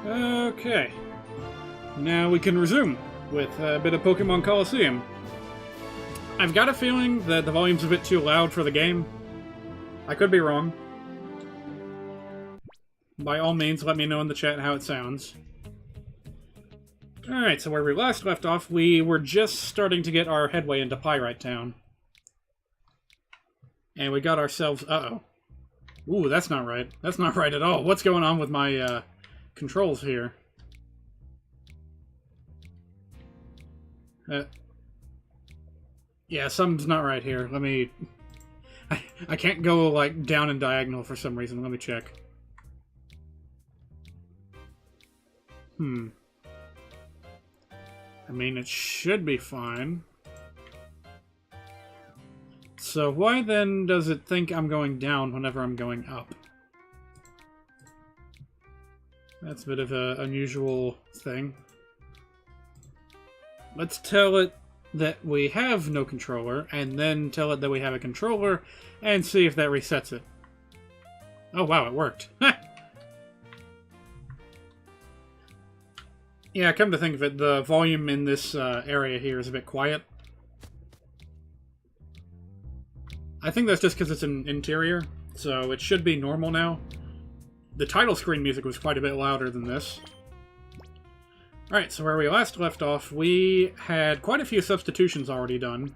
Okay. Now we can resume with a bit of Pokemon Colosseum. I've got a feeling that the volume's a bit too loud for the game. I could be wrong. By all means, let me know in the chat how it sounds. Alright, so where we last left off, we were just starting to get our headway into Pyrite Town. And we got ourselves... Uh-oh. Ooh, that's not right. That's not right at all. What's going on with my controls here? Yeah, something's not right here. Let me... I can't go, like, down and diagonal for some reason. Let me check. I mean, it should be fine. So why then does it think I'm going down whenever I'm going up? That's a bit of an unusual thing. Let's tell it that we have no controller, and then tell it that we have a controller, and see if that resets it. Oh wow, it worked. Yeah, come to think of it, the volume in this area here is a bit quiet. I think that's just because it's an interior, so it should be normal now. The title screen music was quite a bit louder than this. Alright, so where we last left off, we had quite a few substitutions already done.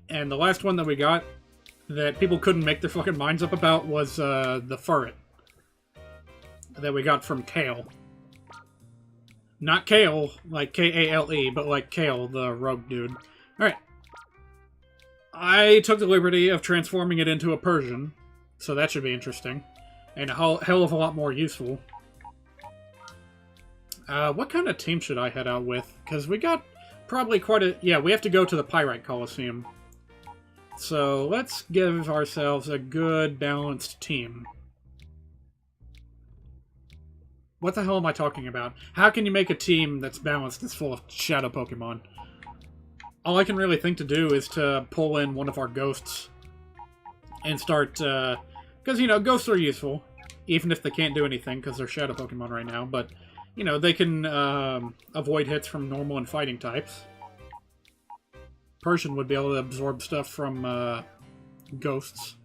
And the last one that we got that people couldn't make their fucking minds up about was the Furret that we got from Kale. Not Kale, like K-A-L-E, but like Kale, the rogue dude. Alright. I took the liberty of transforming it into a Persian, so that should be interesting. And a hell of a lot more useful. What kind of team should I head out with? Because we got probably quite a... Yeah, we have to go to the Pyrite Colosseum. So let's give ourselves a good, balanced team. What the hell am I talking about? How can you make a team that's balanced that's full of shadow Pokemon? All I can really think to do is to pull in one of our ghosts and start... Because, you know, ghosts are useful, even if they can't do anything because they're shadow Pokemon right now, but... You know, they can avoid hits from normal and fighting types. Persian would be able to absorb stuff from ghosts.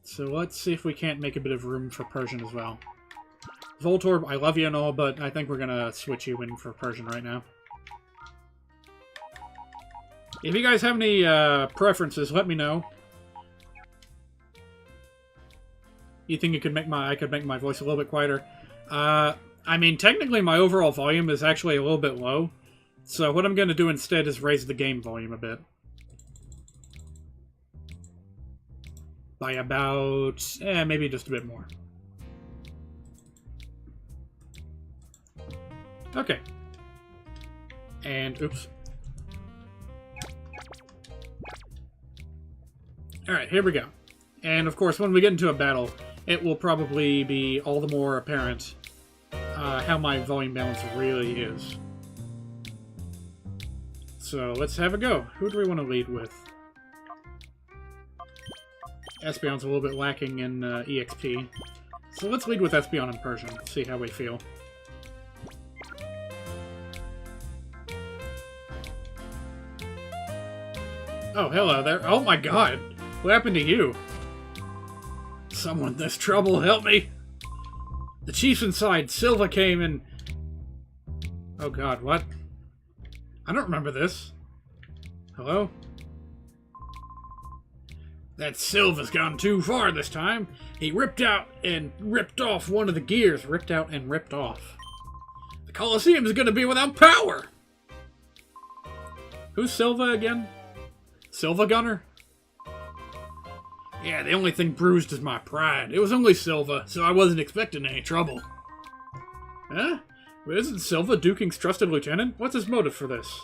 So let's see if we can't make a bit of room for Persian as well. Voltorb, I love you and all, but I think we're going to switch you in for Persian right now. If you guys have any preferences, let me know. You think you could make I could make my voice a little bit quieter? I mean, technically my overall volume is actually a little bit low, so what I'm going to do instead is raise the game volume a bit. By about, maybe just a bit more. Okay. And, oops. Alright, here we go. And of course, when we get into a battle, it will probably be all the more apparent how my volume balance really is. So let's have a go. Who do we want to lead with? Espeon's a little bit lacking in EXP. So let's lead with Espeon and Persian, see how we feel. Oh, hello there. Oh my god! What happened to you? Someone, there's trouble, help me! The chief's inside. Silva came and... Oh god, what? I don't remember this. Hello? That Silva's gone too far this time. He ripped out and ripped off one of the gears. Ripped out and ripped off. The Colosseum's gonna be without power! Who's Silva again? Silva Gunner? Yeah, the only thing bruised is my pride. It was only Silva, so I wasn't expecting any trouble. Huh? Well, isn't Silva Duking's trusted lieutenant? What's his motive for this?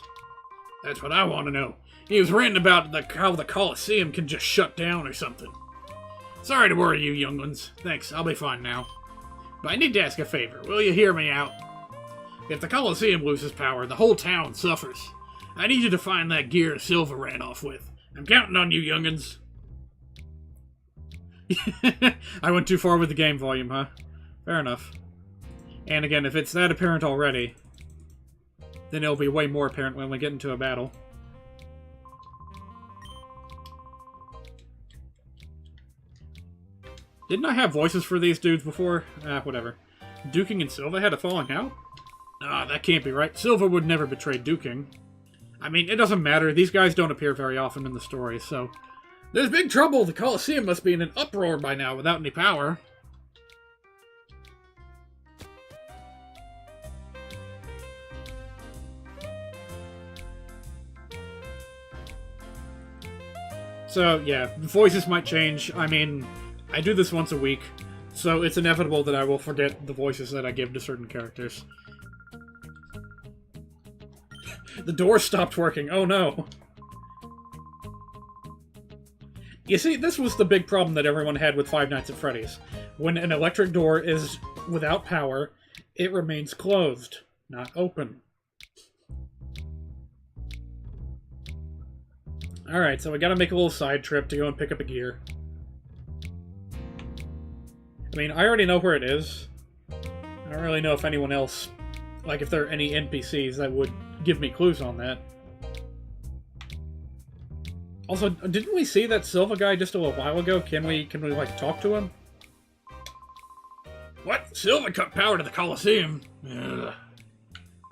That's what I want to know. He was ranting about how the Colosseum can just shut down or something. Sorry to worry you, younglings. Thanks, I'll be fine now. But I need to ask a favor. Will you hear me out? If the Colosseum loses power, the whole town suffers. I need you to find that gear Silva ran off with. I'm counting on you, youngins. I went too far with the game volume, huh? Fair enough. And again, if it's that apparent already, then it'll be way more apparent when we get into a battle. Didn't I have voices for these dudes before? Whatever. Duking and Silva had a falling out? Ah, that can't be right. Silva would never betray Duking. I mean, it doesn't matter. These guys don't appear very often in the story, so... There's big trouble! The Colosseum must be in an uproar by now without any power. So, yeah, voices might change. I mean, I do this once a week, so it's inevitable that I will forget the voices that I give to certain characters. The door stopped working. Oh no. You see, this was the big problem that everyone had with Five Nights at Freddy's. When an electric door is without power, it remains closed, not open. Alright, so we gotta make a little side trip to go and pick up a gear. I mean, I already know where it is. I don't really know if anyone else... Like, if there are any NPCs that would give me clues on that. Also, didn't we see that Silva guy just a little while ago? Can we like, talk to him? What? Silva cut power to the Colosseum? Ugh.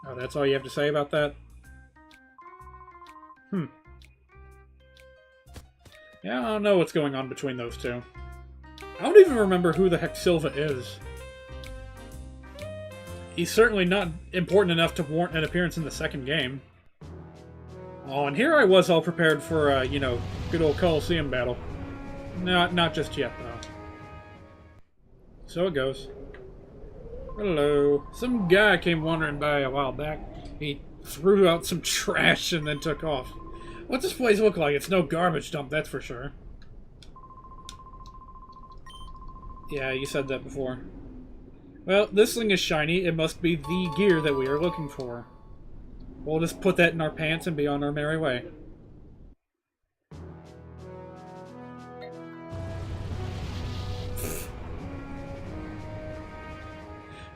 Oh, that's all you have to say about that? Yeah, I don't know what's going on between those two. I don't even remember who the heck Silva is. He's certainly not important enough to warrant an appearance in the second game. Oh, and here I was all prepared for a, you know, good old Colosseum battle. Not just yet, though. So it goes. Hello. Some guy came wandering by a while back. He threw out some trash and then took off. What's this place look like? It's no garbage dump, that's for sure. Yeah, you said that before. Well, this thing is shiny. It must be the gear that we are looking for. We'll just put that in our pants and be on our merry way.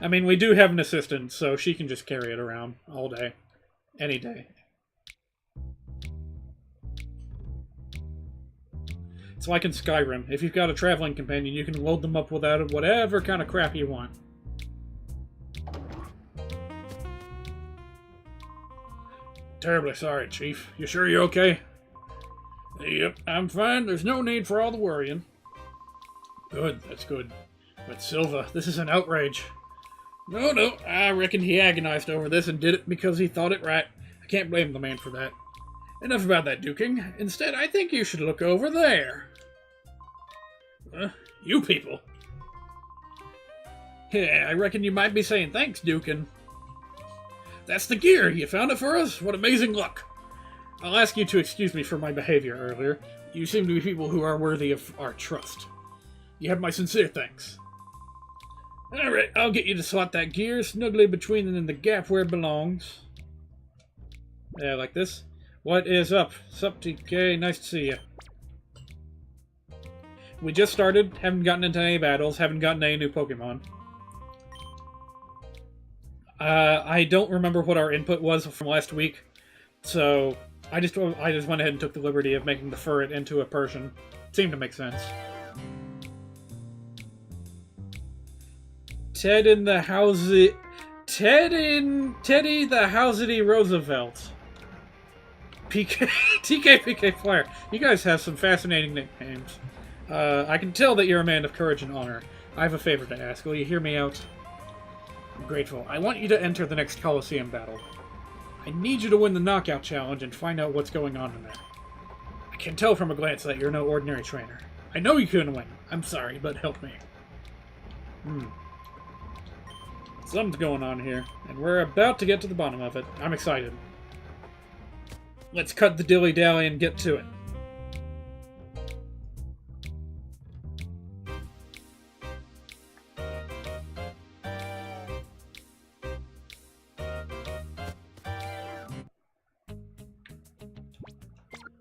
I mean, we do have an assistant, so she can just carry it around all day. Any day. It's like in Skyrim. If you've got a traveling companion, you can load them up with whatever kind of crap you want. Terribly sorry, Chief. You sure you're okay? Yep, I'm fine. There's no need for all the worrying. Good, that's good. But Silva, this is an outrage. No, I reckon he agonized over this and did it because he thought it right. I can't blame the man for that. Enough about that duking. Instead, I think you should look over there. You people. Yeah, I reckon you might be saying thanks, Dukin. That's the gear! You found it for us? What amazing luck! I'll ask you to excuse me for my behavior earlier. You seem to be people who are worthy of our trust. You have my sincere thanks. Alright, I'll get you to slot that gear snugly between and in the gap where it belongs. Yeah, like this. What is up? Sup, TK? Nice to see you. We just started, haven't gotten into any battles, haven't gotten any new Pokemon. I don't remember what our input was from last week, so I just went ahead and took the liberty of making the furret into a Persian. Seemed to make sense. Teddy the Housity Roosevelt. TK Flare. You guys have some fascinating nicknames. I can tell that you're a man of courage and honor. I have a favor to ask. Will you hear me out? I'm grateful. I want you to enter the next Colosseum battle. I need you to win the knockout challenge and find out what's going on in there. I can tell from a glance that you're no ordinary trainer. I know you couldn't win. I'm sorry, but help me. Something's going on here, and we're about to get to the bottom of it. I'm excited. Let's cut the dilly-dally and get to it.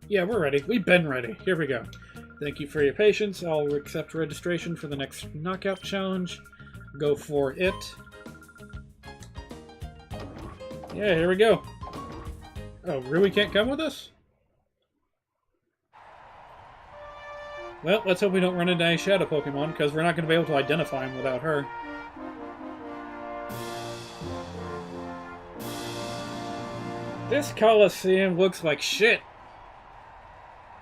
Yeah, we're ready. We've been ready. Here we go. Thank you for your patience. I'll accept registration for the next knockout challenge. Go for it. Yeah, here we go. Oh, really can't come with us? Well, let's hope we don't run into any Shadow Pokemon, because we're not going to be able to identify them without her. This Colosseum looks like shit.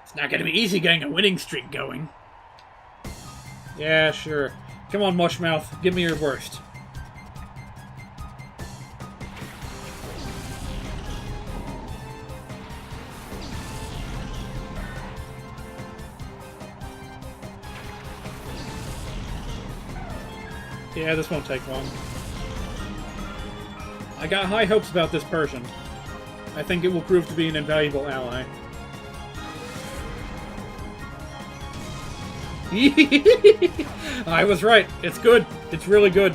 It's not going to be easy getting a winning streak going. Yeah, sure. Come on, Mushmouth. Give me your worst. Yeah, this won't take long. I got high hopes about this Persian. I think it will prove to be an invaluable ally. I was right. It's good. It's really good.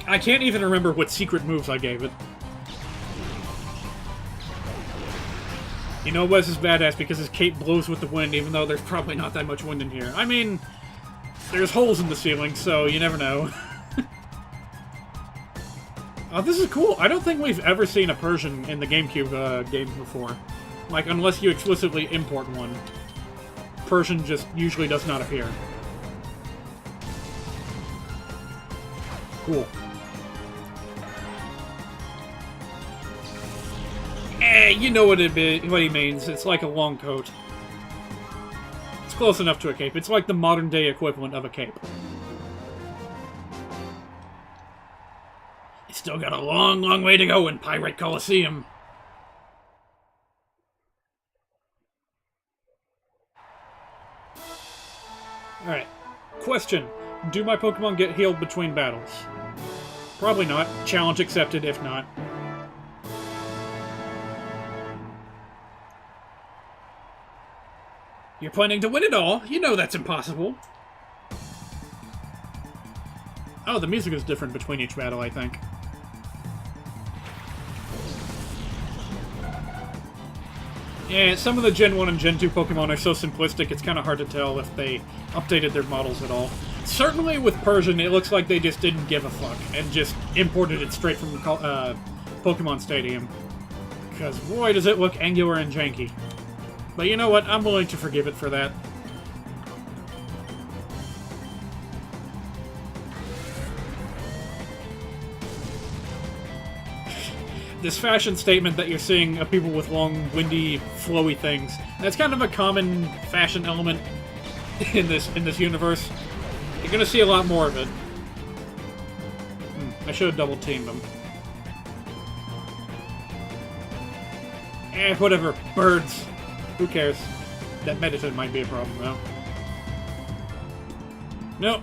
I can't even remember what secret moves I gave it. You know Wes is badass because his cape blows with the wind, even though there's probably not that much wind in here. I mean, there's holes in the ceiling, so you never know. Oh, this is cool. I don't think we've ever seen a Persian in the GameCube games before. Like, unless you explicitly import one. Persian just usually does not appear. Cool. You know what he means. It's like a long coat. It's close enough to a cape. It's like the modern-day equivalent of a cape. You still got a long, long way to go in Pirate Colosseum. Alright. Question. Do my Pokemon get healed between battles? Probably not. Challenge accepted if not. You're planning to win it all. You know that's impossible. Oh, the music is different between each battle, I think. Yeah, some of the Gen 1 and Gen 2 Pokemon are so simplistic, it's kind of hard to tell if they updated their models at all. Certainly with Persian, it looks like they just didn't give a fuck, and just imported it straight from the Pokemon Stadium. Because boy, does it look angular and janky. But you know what? I'm willing to forgive it for that. This fashion statement that you're seeing of people with long, windy, flowy things, that's kind of a common fashion element in this universe. You're gonna see a lot more of it. I should have double-teamed them. Whatever. Birds. Who cares? That medicine might be a problem, though. Nope.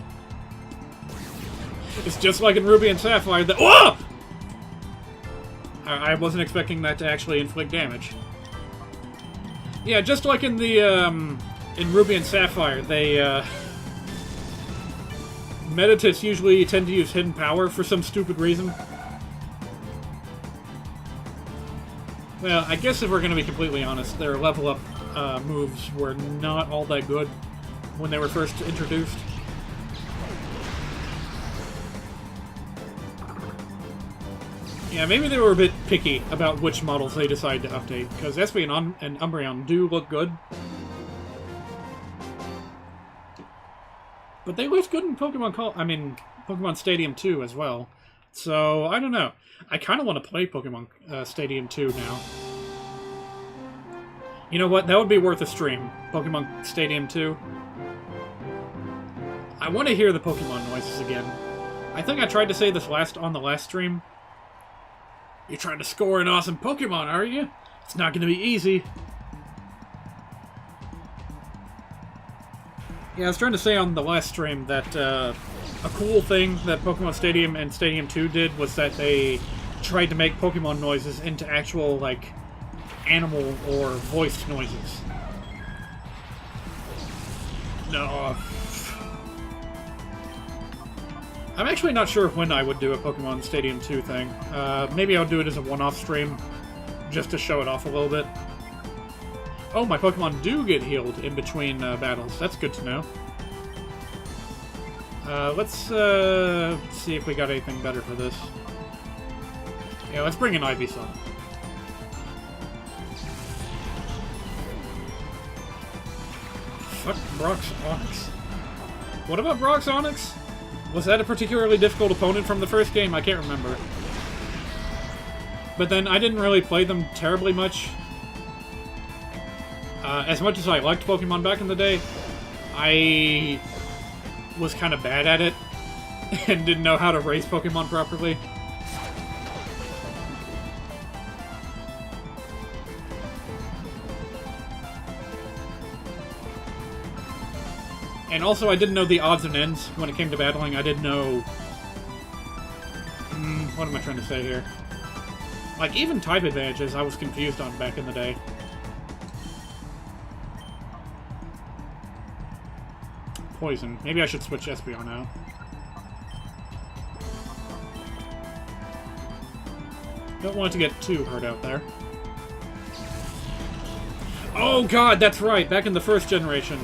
It's just like in Ruby and Sapphire that— whoa! I wasn't expecting that to actually inflict damage. Yeah, just like in the, in Ruby and Sapphire, they, Meditates usually tend to use hidden power for some stupid reason. Well, I guess if we're going to be completely honest, their level-up moves were not all that good when they were first introduced. Yeah, maybe they were a bit picky about which models they decided to update, because Espy and Umbreon do look good. But they looked good in Pokemon Stadium 2 as well. So, I don't know. I kind of want to play Pokemon Stadium 2 now. You know what? That would be worth a stream. Pokemon Stadium 2. I want to hear the Pokemon noises again. I think I tried to say this on the last stream. You're trying to score an awesome Pokemon, are you? It's not going to be easy. Yeah, I was trying to say on the last stream that a cool thing that Pokemon Stadium and Stadium 2 did was that they tried to make Pokemon noises into actual, like, animal or voiced noises. No. I'm actually not sure when I would do a Pokemon Stadium 2 thing. Maybe I'll do it as a one-off stream, just to show it off a little bit. Oh, my Pokemon do get healed in between battles. That's good to know. Let's see if we got anything better for this. Yeah, let's bring in Ivysaur. Fuck Brock's Onix. What about Brock's Onix? Was that a particularly difficult opponent from the first game? I can't remember. But then I didn't really play them terribly much. As much as I liked Pokemon back in the day, I was kind of bad at it and didn't know how to raise Pokemon properly. And also, I didn't know the odds and ends when it came to battling. I didn't know... what am I trying to say here? Like, even type advantages I was confused on back in the day. Poison. Maybe I should switch SBR now. Don't want it to get too hurt out there. Oh god, that's right! Back in the first generation,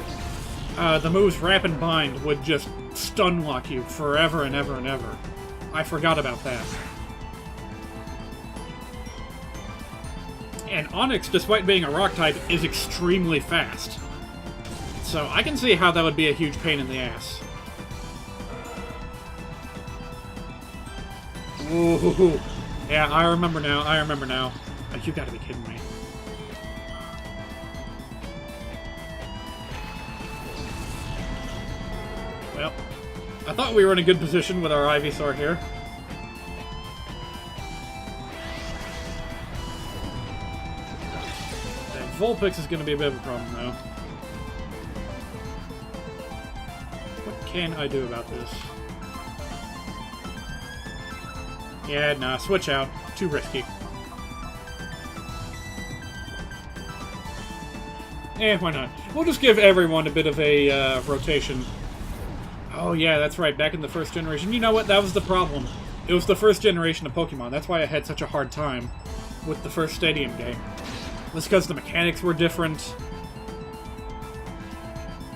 the moves Wrap and Bind would just stun lock you forever and ever and ever. I forgot about that. And Onix, despite being a rock type, is extremely fast. So I can see how that would be a huge pain in the ass. Ooh. Yeah, I remember now, I remember now. Like, you gotta be kidding me. Well, I thought we were in a good position with our Ivysaur here. And Vulpix is gonna be a bit of a problem, though. What can I do about this? Yeah, nah, switch out. Too risky. Why not? We'll just give everyone a bit of a rotation. Oh yeah, that's right, back in the first generation. You know what? That was the problem. It was the first generation of Pokemon. That's why I had such a hard time with the first Stadium game. It was because the mechanics were different.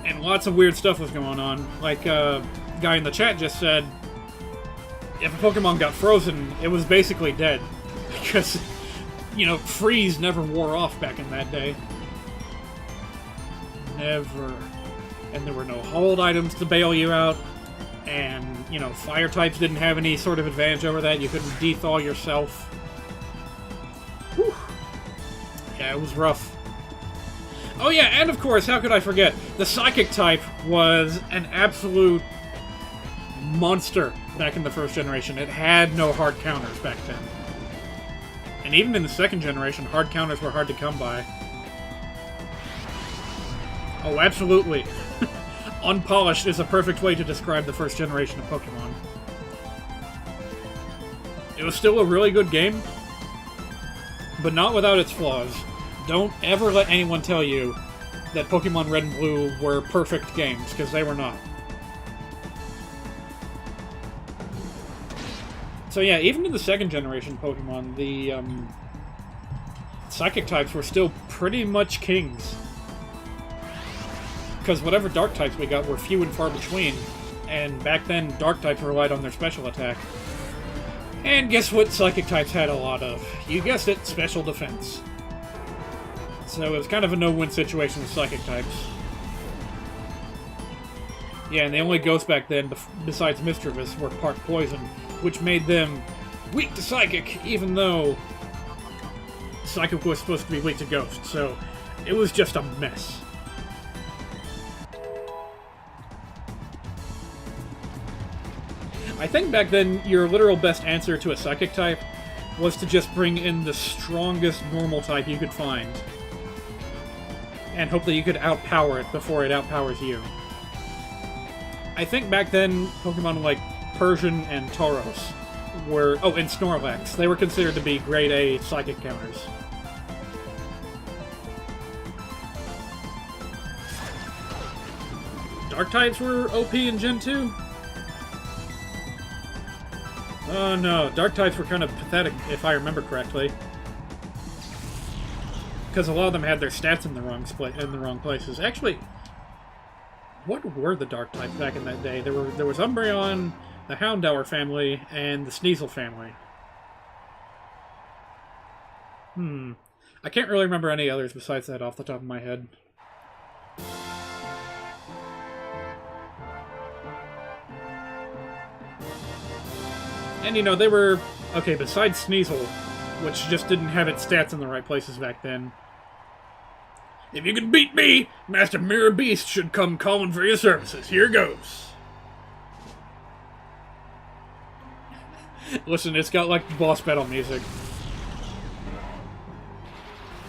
And lots of weird stuff was going on. Like, a guy in the chat just said, if a Pokemon got frozen, it was basically dead. Because, you know, freeze never wore off back in that day. Never. And there were no hold items to bail you out. And, you know, fire types didn't have any sort of advantage over that. You couldn't de-thaw yourself. Whew. Yeah, it was rough. Oh yeah, and of course, how could I forget? The Psychic type was an absolute monster back in the first generation. It had no hard counters back then. And even in the second generation, hard counters were hard to come by. Oh, absolutely. Unpolished is a perfect way to describe the first generation of Pokemon. It was still a really good game, but not without its flaws. Don't ever let anyone tell you that Pokemon Red and Blue were perfect games, because they were not. So yeah, even in the second generation Pokemon, the Psychic types were still pretty much kings. Because whatever Dark types we got were few and far between, and back then Dark types relied on their special attack. And guess what Psychic types had a lot of? You guessed it, special defense. So it was kind of a no-win situation with Psychic types. Yeah, and the only ghosts back then, besides Mischievous, were part Poison, which made them weak to Psychic, even though Psychic was supposed to be weak to Ghost. So it was just a mess. I think back then, your literal best answer to a Psychic type was to just bring in the strongest normal type you could find. And hope that you could outpower it before it outpowers you. I think back then, Pokemon like Persian and Tauros were... Oh, and Snorlax. They were considered to be grade A Psychic counters. Dark types were OP in Gen 2? Oh no, Dark types were kind of pathetic, if I remember correctly. Because a lot of them had their stats in the wrong places. Actually, What were the dark types back in that day? There was Umbreon, the Houndour family, and the Sneasel family. I can't really remember any others besides that off the top of my head. And, you know, they were... Okay, besides Sneasel, which just didn't have its stats in the right places back then. If you can beat me, Master Mirror Beast should come calling for your services. Here goes. Listen, it's got, like, boss battle music.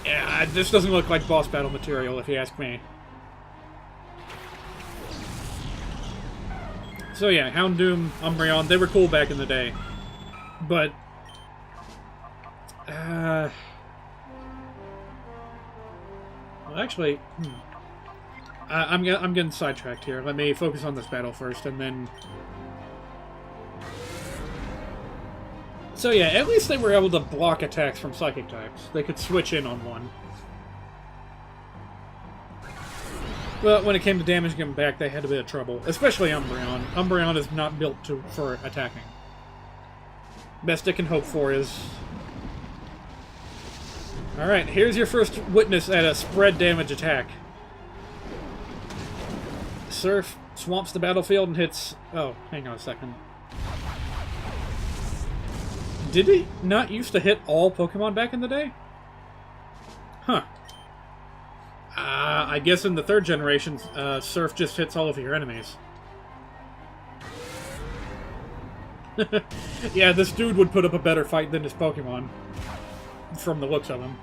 Yeah, this doesn't look like boss battle material, if you ask me. So yeah, Houndoom, Umbreon, they were cool back in the day. But... well, actually... I'm getting sidetracked here. Let me focus on this battle first, and then... So yeah, at least they were able to block attacks from Psychic types. They could switch in on one. But when it came to damaging them back, they had a bit of trouble. Especially Umbreon. Umbreon is not built for attacking. Best it can hope for is... Alright, here's your first witness at a spread damage attack. Surf swamps the battlefield and hits... Oh, hang on a second. Did he not used to hit all Pokemon back in the day? Huh. I guess in the third generation, Surf just hits all of your enemies. Yeah, this dude would put up a better fight than his Pokemon. From the looks of him.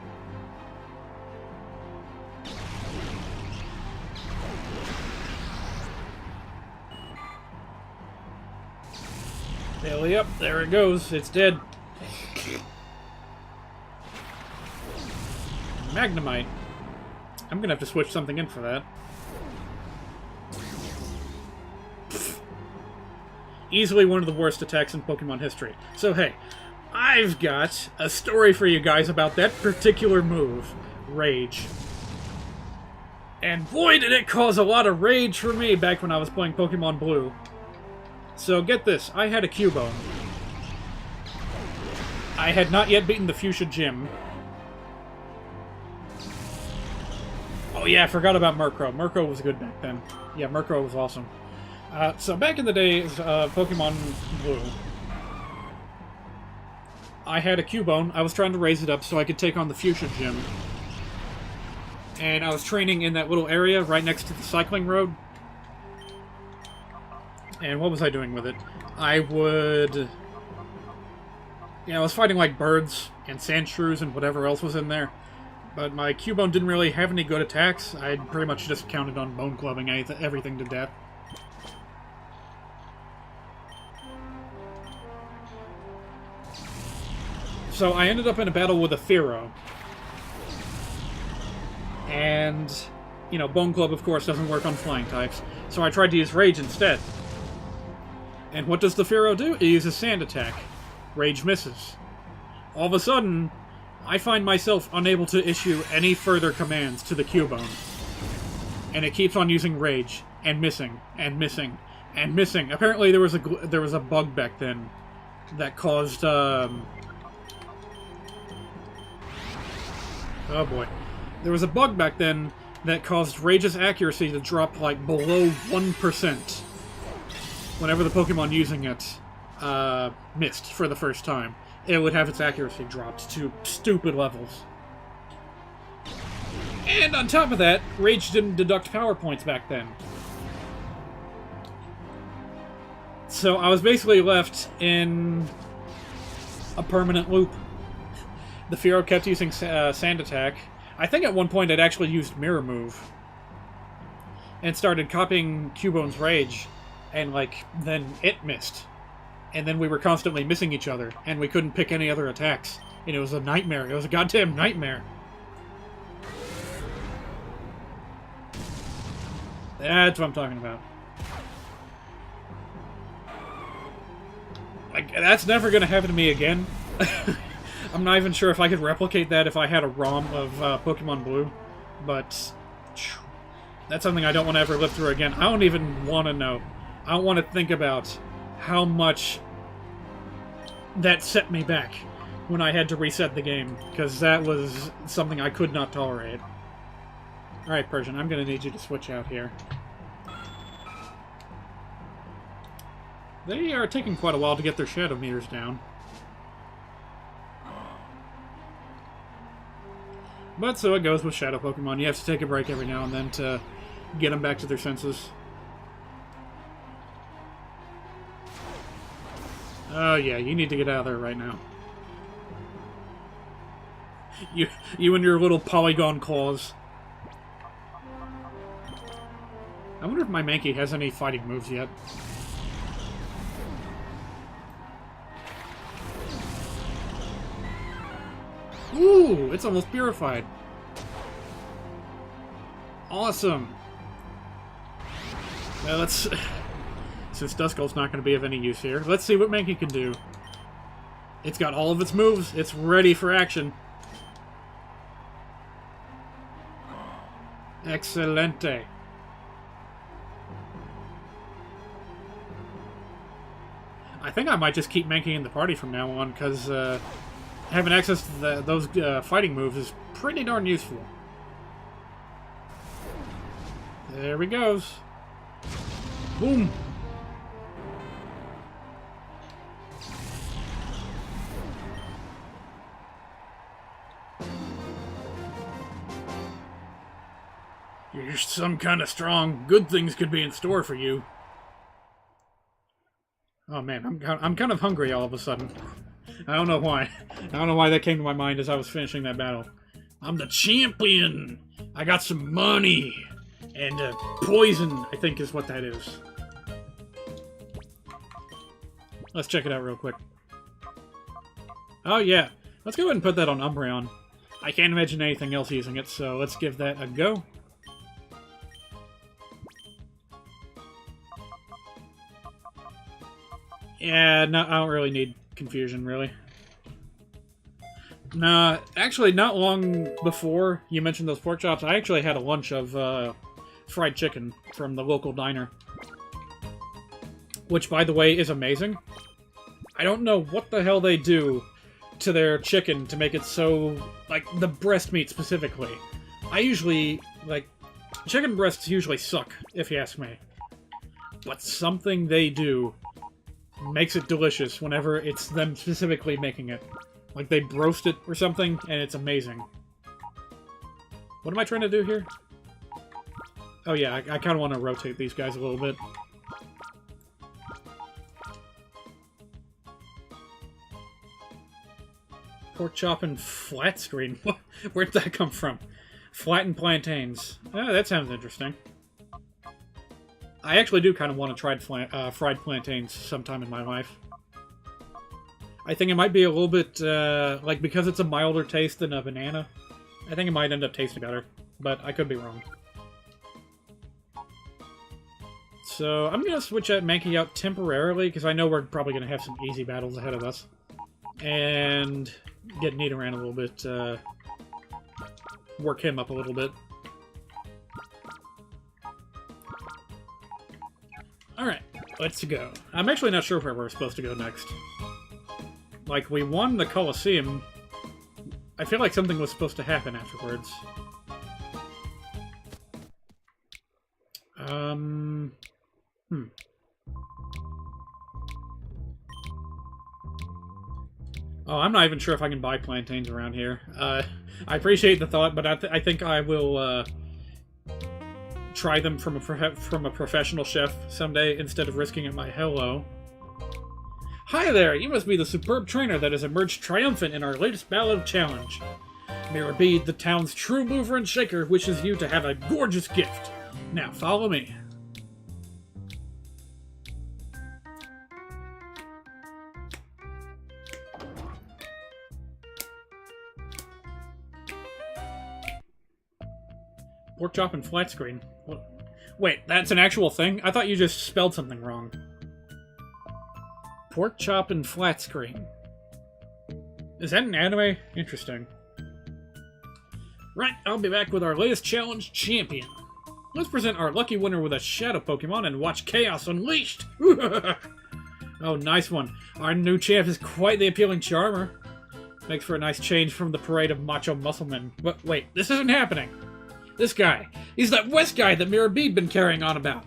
Belly up, there it goes, it's dead. Magnemite. I'm gonna have to switch something in for that. Pfft. Easily one of the worst attacks in Pokemon history. So hey, I've got a story for you guys about that particular move, Rage. And boy did it cause a lot of rage for me back when I was playing Pokemon Blue. So get this, I had a Cubone. I had not yet beaten the Fuchsia Gym. Oh yeah, I forgot about Murkrow. Murkrow was good back then. Yeah, Murkrow was awesome. So back in the days of Pokemon Blue, I had a Cubone. I was trying to raise it up so I could take on the Fuchsia Gym. And I was training in that little area right next to the cycling road. And what was I doing with it? I would... Yeah, I was fighting like birds and sandshrews and whatever else was in there. But my Cubone didn't really have any good attacks. I pretty much just counted on bone clubbing everything to death. So I ended up in a battle with a Fearow. And, you know, Bone Club, of course, doesn't work on flying types. So I tried to use Rage instead. And what does the Fearow do? It uses Sand Attack. Rage misses. All of a sudden, I find myself unable to issue any further commands to the Cubone. And it keeps on using Rage, and missing, and missing, and missing. Apparently there was a bug back then that caused, oh boy. There was a bug back then that caused Rage's accuracy to drop, like, below 1%. Whenever the Pokemon using it, missed for the first time. It would have its accuracy dropped to stupid levels. And on top of that, Rage didn't deduct power points back then. So I was basically left in a permanent loop. The Fearow kept using Sand Attack. I think at one point it actually used Mirror Move. And started copying Cubone's Rage. And, like, then it missed. And then we were constantly missing each other, and we couldn't pick any other attacks. And it was a nightmare. It was a goddamn nightmare. That's what I'm talking about. Like, that's never gonna happen to me again. I'm not even sure if I could replicate that if I had a ROM of Pokemon Blue. But, That's something I don't want to ever live through again. I don't even want to know. I don't want to think about how much that set me back when I had to reset the game, because that was something I could not tolerate. Alright, Persian, I'm going to need you to switch out here. They are taking quite a while to get their shadow meters down. But so it goes with shadow Pokemon. You have to take a break every now and then to get them back to their senses. Oh yeah, you need to get out of there right now. You and your little polygon claws. I wonder if my Mankey has any fighting moves yet. Ooh, it's almost purified. Awesome. Well, let's... Since Duskull's not going to be of any use here, let's see what Mankey can do. It's got all of its moves. It's ready for action. Excelente. I think I might just keep Mankey in the party from now on, because having access to those fighting moves is pretty darn useful. There he goes. Boom! You're some kind of strong. Good things could be in store for you. Oh man, I'm kind of hungry all of a sudden. I don't know why. I don't know why that came to my mind as I was finishing that battle. I'm the champion! I got some money! And poison, I think is what that is. Let's check it out real quick. Oh yeah, let's go ahead and put that on Umbreon. I can't imagine anything else using it, so let's give that a go. Yeah, no, I don't really need confusion, really. Nah, actually, not long before you mentioned those pork chops, I actually had a lunch of fried chicken from the local diner. Which, by the way, is amazing. I don't know what the hell they do to their chicken to make it so... like, the breast meat specifically. I usually... like, chicken breasts usually suck, if you ask me. But something they do makes it delicious whenever it's them specifically making it. Like they roast it or something, and it's amazing. What am I trying to do here? Oh yeah, I kind of want to rotate these guys a little bit. Pork chop and flat screen? Where'd that come from? Flattened plantains. Oh, that sounds interesting. I actually do kind of want to try fried plantains sometime in my life. I think it might be a little bit, like, because it's a milder taste than a banana, I think it might end up tasting better, but I could be wrong. So, I'm going to switch that Mankey out temporarily, because I know we're probably going to have some easy battles ahead of us. And get Nidoran a little bit, work him up a little bit. Alright, let's go. I'm actually not sure where we're supposed to go next. Like, we won the Colosseum. I feel like something was supposed to happen afterwards. Oh, I'm not even sure if I can buy plantains around here. I appreciate the thought, but I think I will, try them from a professional chef someday instead of risking it my hello. Hi there! You must be the superb trainer that has emerged triumphant in our latest Battle Challenge. Mirror Bead, the town's true mover and shaker, wishes you to have a gorgeous gift. Now, follow me. Pork chop and flat screen. Wait, that's an actual thing? I thought you just spelled something wrong. Pork chop and flat screen. Is that an anime? Interesting. Right, I'll be back with our latest challenge champion. Let's present our lucky winner with a Shadow Pokemon and watch Chaos Unleashed! Oh, nice one. Our new champ is quite the appealing charmer. Makes for a nice change from the parade of macho musclemen. Wait, this isn't happening. This guy. He's that West guy that Mirror B'd been carrying on about.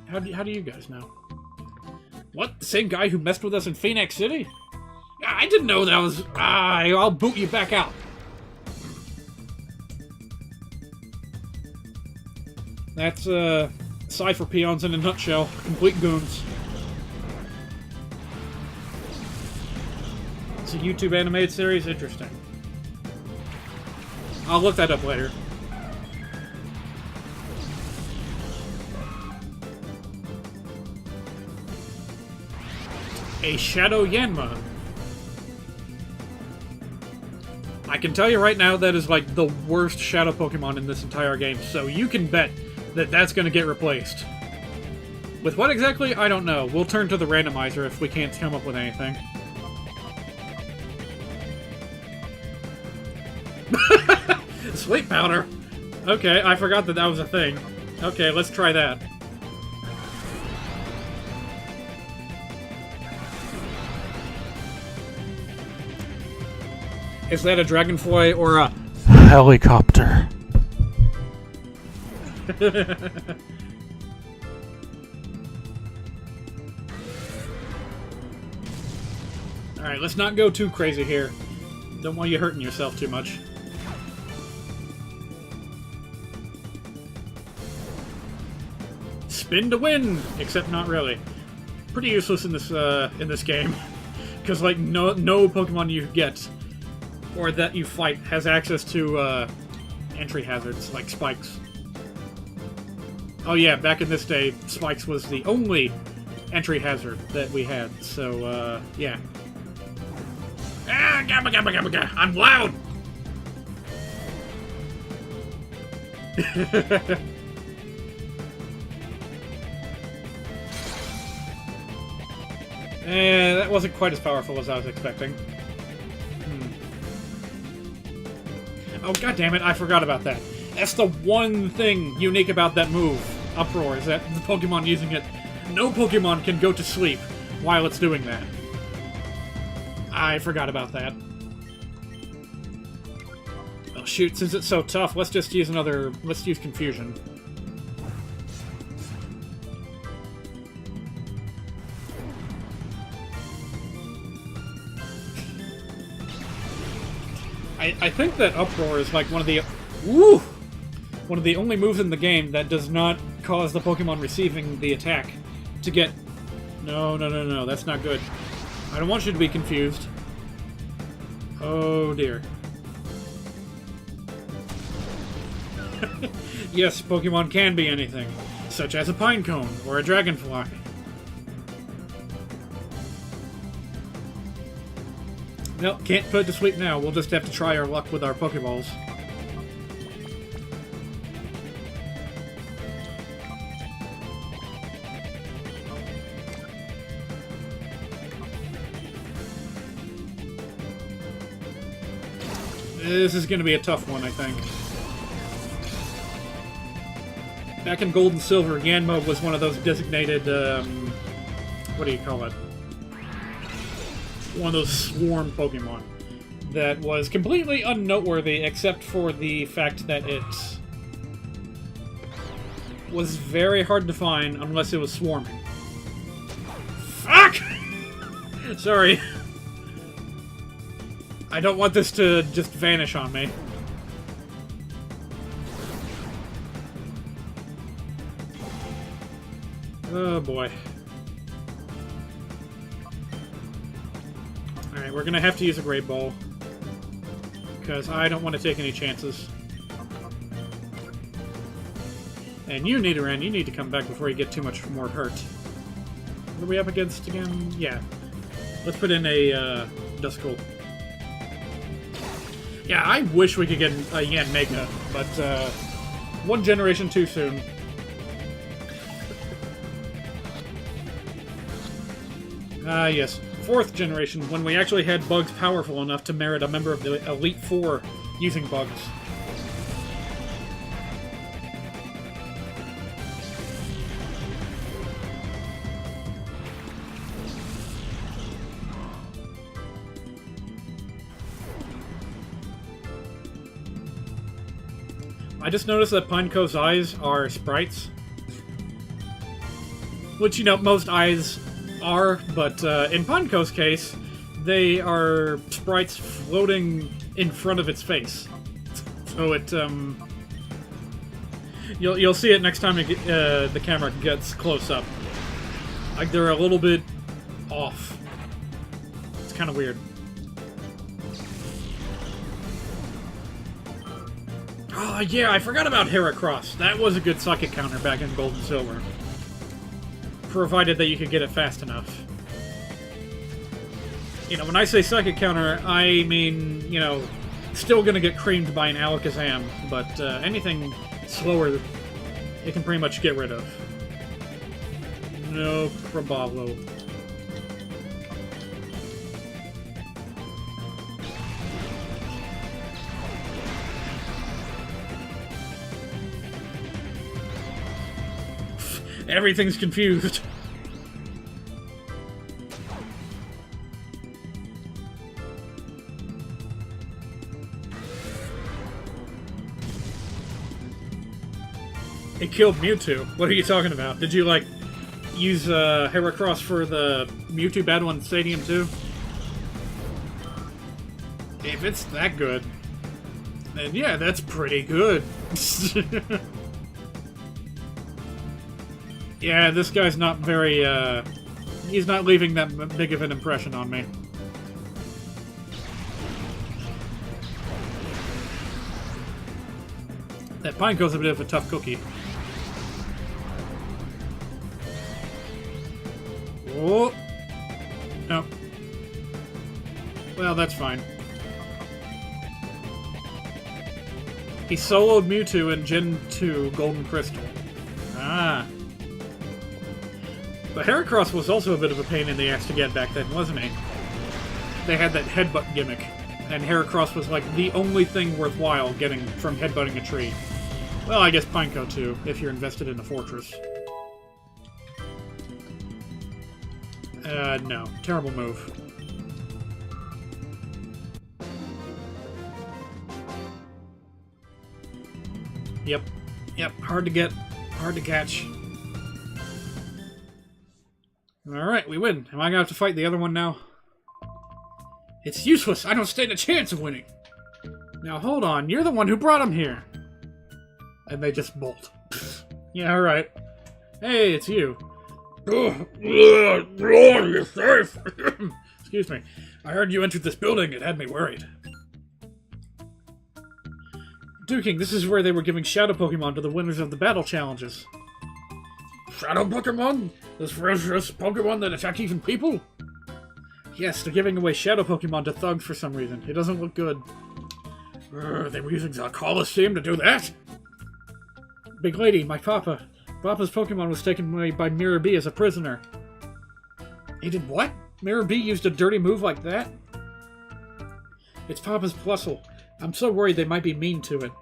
How do you guys know? What? The same guy who messed with us in Phoenix City? I didn't know that was... I'll boot you back out. That's, Cypher peons in a nutshell. Complete goons. It's a YouTube animated series? Interesting. I'll look that up later. A Shadow Yanma. I can tell you right now that is like the worst Shadow Pokemon in this entire game, so you can bet that that's going to get replaced. With what exactly? I don't know. We'll turn to the randomizer if we can't come up with anything. Sleep powder! Okay, I forgot that that was a thing. Okay, let's try that. Is that a dragonfly or a helicopter? Alright, let's not go too crazy here. Don't want you hurting yourself too much. Spin to win! Except not really. Pretty useless in this game. Because, like, no Pokemon you get or that you fight has access to entry hazards, like spikes. Oh yeah, back in this day, spikes was the only entry hazard that we had, so, yeah. Ah, gabba gabba gabba gabba! I'm loud! That wasn't quite as powerful as I was expecting. Oh, goddammit, I forgot about that. That's the one thing unique about that move, Uproar, is that the Pokemon using it, no Pokemon can go to sleep while it's doing that. I forgot about that. Oh shoot, since it's so tough, let's just use let's use Confusion. I think that Uproar is like one of the only moves in the game that does not cause the Pokemon receiving the attack to get... No, that's not good. I don't want you to be confused. Oh dear. Yes, Pokemon can be anything, such as a Pinecone or a Dragonfly. Nope, can't put it to sleep now. We'll just have to try our luck with our Pokeballs. This is going to be a tough one, I think. Back in Gold and Silver, Yanma was one of those designated, what do you call it? One of those swarm Pokemon that was completely unnoteworthy except for the fact that it was very hard to find unless it was swarming. Fuck! Sorry. I don't want this to just vanish on me. Oh boy. Alright, we're gonna have to use a Great Ball. Because I don't want to take any chances. And you, Nidoran, you need to come back before you get too much more hurt. What are we up against again? Yeah. Let's put in a, Duskull. Yeah, I wish we could get a Yanmega, but, one generation too soon. Yes. 4th generation, when we actually had bugs powerful enough to merit a member of the Elite Four using bugs. I just noticed that Pineco's eyes are sprites. Which, you know, most eyes are, but in Pineco's case, they are sprites floating in front of its face. So it, You'll see it next time the camera gets close up. Like, they're a little bit off. It's kind of weird. Oh, yeah, I forgot about Heracross. That was a good psychic counter back in Gold and Silver. Provided that you could get it fast enough. You know, when I say psychic counter, I mean, you know, still gonna get creamed by an Alakazam, but anything slower, it can pretty much get rid of. No Crabalo. Everything's confused. It killed Mewtwo. What are you talking about? Did you, like, use Heracross for the Mewtwo battle in Stadium 2? If it's that good, then yeah, that's pretty good. Yeah, this guy's not very, he's not leaving that big of an impression on me. That Pineco's a bit of a tough cookie. Oh! No. Well, that's fine. He soloed Mewtwo in Gen 2 Golden Crystal. Ah. But Heracross was also a bit of a pain in the ass to get back then, wasn't he? They had that headbutt gimmick, and Heracross was like the only thing worthwhile getting from headbutting a tree. Well, I guess Pineco too, if you're invested in a fortress. No. Terrible move. Yep. Yep, hard to get, hard to catch. Alright, we win. Am I gonna have to fight the other one now? It's useless. I don't stand a chance of winning. Now hold on, you're the one who brought him here. And they just bolt. Yeah, alright. Hey, it's you. You're safe. Excuse me. I heard you entered this building. It had me worried. Duking, this is where they were giving Shadow Pokemon to the winners of the battle challenges. Shadow Pokemon? Those ferocious Pokemon that attack even people? Yes, they're giving away Shadow Pokemon to thugs for some reason. It doesn't look good. They were using the Colosseum to do that? Big lady, my papa. Papa's Pokemon was taken away by Mirror B as a prisoner. He did what? Mirror B used a dirty move like that? It's Papa's Plusle. I'm so worried they might be mean to it.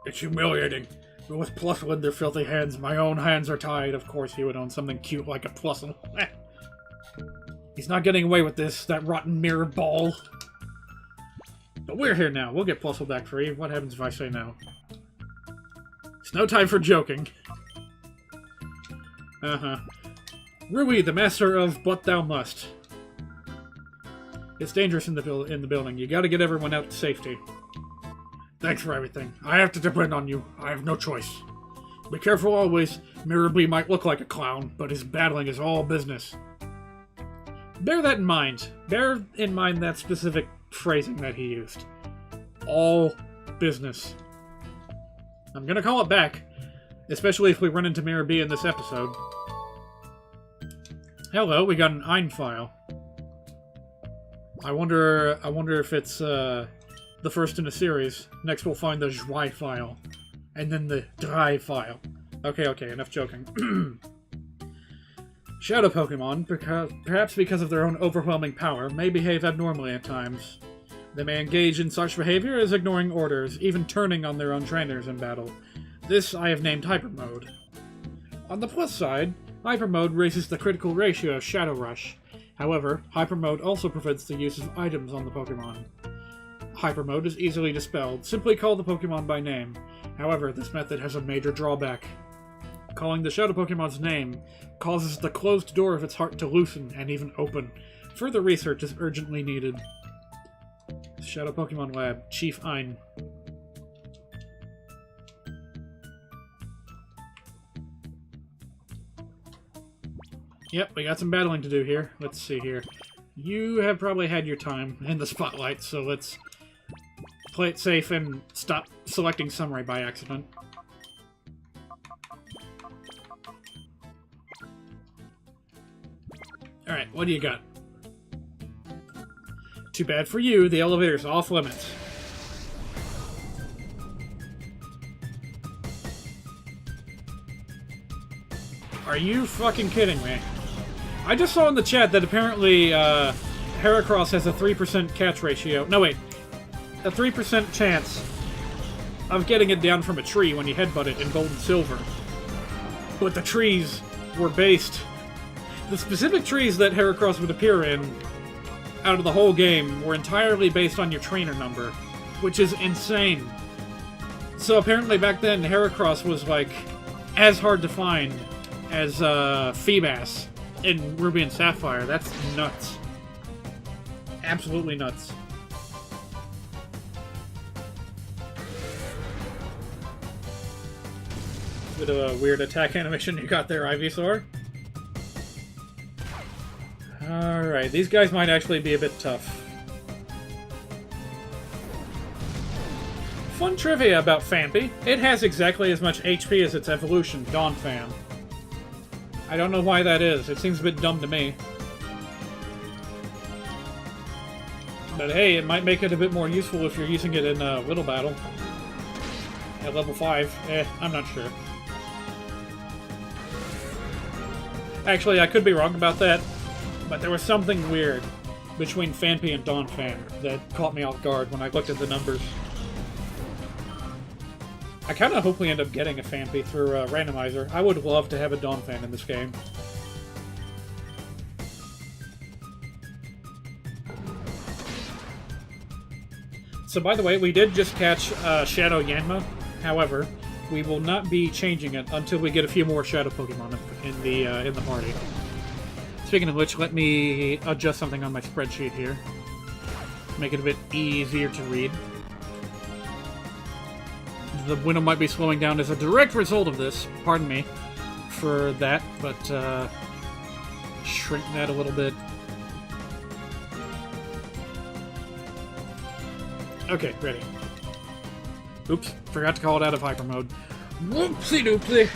It's humiliating. But with Plusle in their filthy hands, my own hands are tied. Of course he would own something cute like a Plusle. He's not getting away with this, that rotten mirror ball. But we're here now. We'll get Plusle back free. What happens if I say no? It's no time for joking. Uh-huh. Rui, the master of But Thou Must. It's dangerous in the building. You gotta get everyone out to safety. Thanks for everything. I have to depend on you. I have no choice. Be careful always. Mirror B might look like a clown, but his battling is all business. Bear that in mind. Bear in mind that specific phrasing that he used. All business. I'm gonna call it back. Especially if we run into Mirror B in this episode. Hello, we got an Ein file. I wonder if it's the first in a series. Next we'll find the Zwei file. And then the Drei file. Okay, enough joking. Shadow Pokemon, perhaps because of their own overwhelming power, may behave abnormally at times. They may engage in such behavior as ignoring orders, even turning on their own trainers in battle. This I have named Hyper Mode. On the plus side, Hyper Mode raises the critical ratio of Shadow Rush. However, Hyper Mode also prevents the use of items on the Pokemon. Hyper Mode is easily dispelled. Simply call the Pokemon by name. However, this method has a major drawback. Calling the Shadow Pokemon's name causes the closed door of its heart to loosen and even open. Further research is urgently needed. Shadow Pokemon Lab, Chief Ein. Yep, we got some battling to do here. Let's see here. You have probably had your time in the spotlight, so let's play it safe and stop selecting Samurai by accident. Alright, what do you got? Too bad for you, the elevator's off limits. Are you fucking kidding me? I just saw in the chat that apparently Heracross has a 3% catch ratio. No, wait. A 3% chance of getting it down from a tree when you headbutt it in Gold and Silver. But the trees were based... The specific trees that Heracross would appear in out of the whole game were entirely based on your trainer number, which is insane. So apparently back then, Heracross was, like, as hard to find as Feebas in Ruby and Sapphire. That's nuts. Absolutely nuts. Bit of a weird attack animation you got there, Ivysaur. Alright, these guys might actually be a bit tough. Fun trivia about Phanpy. It has exactly as much HP as its evolution, Donphan. I don't know why that is. It seems a bit dumb to me. But hey, it might make it a bit more useful if you're using it in a Little Battle. At level 5. I'm not sure. Actually, I could be wrong about that. But there was something weird between Phanpy and Donphan that caught me off guard when I looked at the numbers. I kind of hope we end up getting a Phanpy through a randomizer. I would love to have a Donphan in this game. So by the way, we did just catch Shadow Yanma. However, we will not be changing it until we get a few more Shadow Pokemon in the party. Speaking of which, let me adjust something on my spreadsheet here. Make it a bit easier to read. The window might be slowing down as a direct result of this. Pardon me for that, but shrink that a little bit. Okay, ready. Oops, forgot to call it out of hyper mode. Whoopsie-doopsie!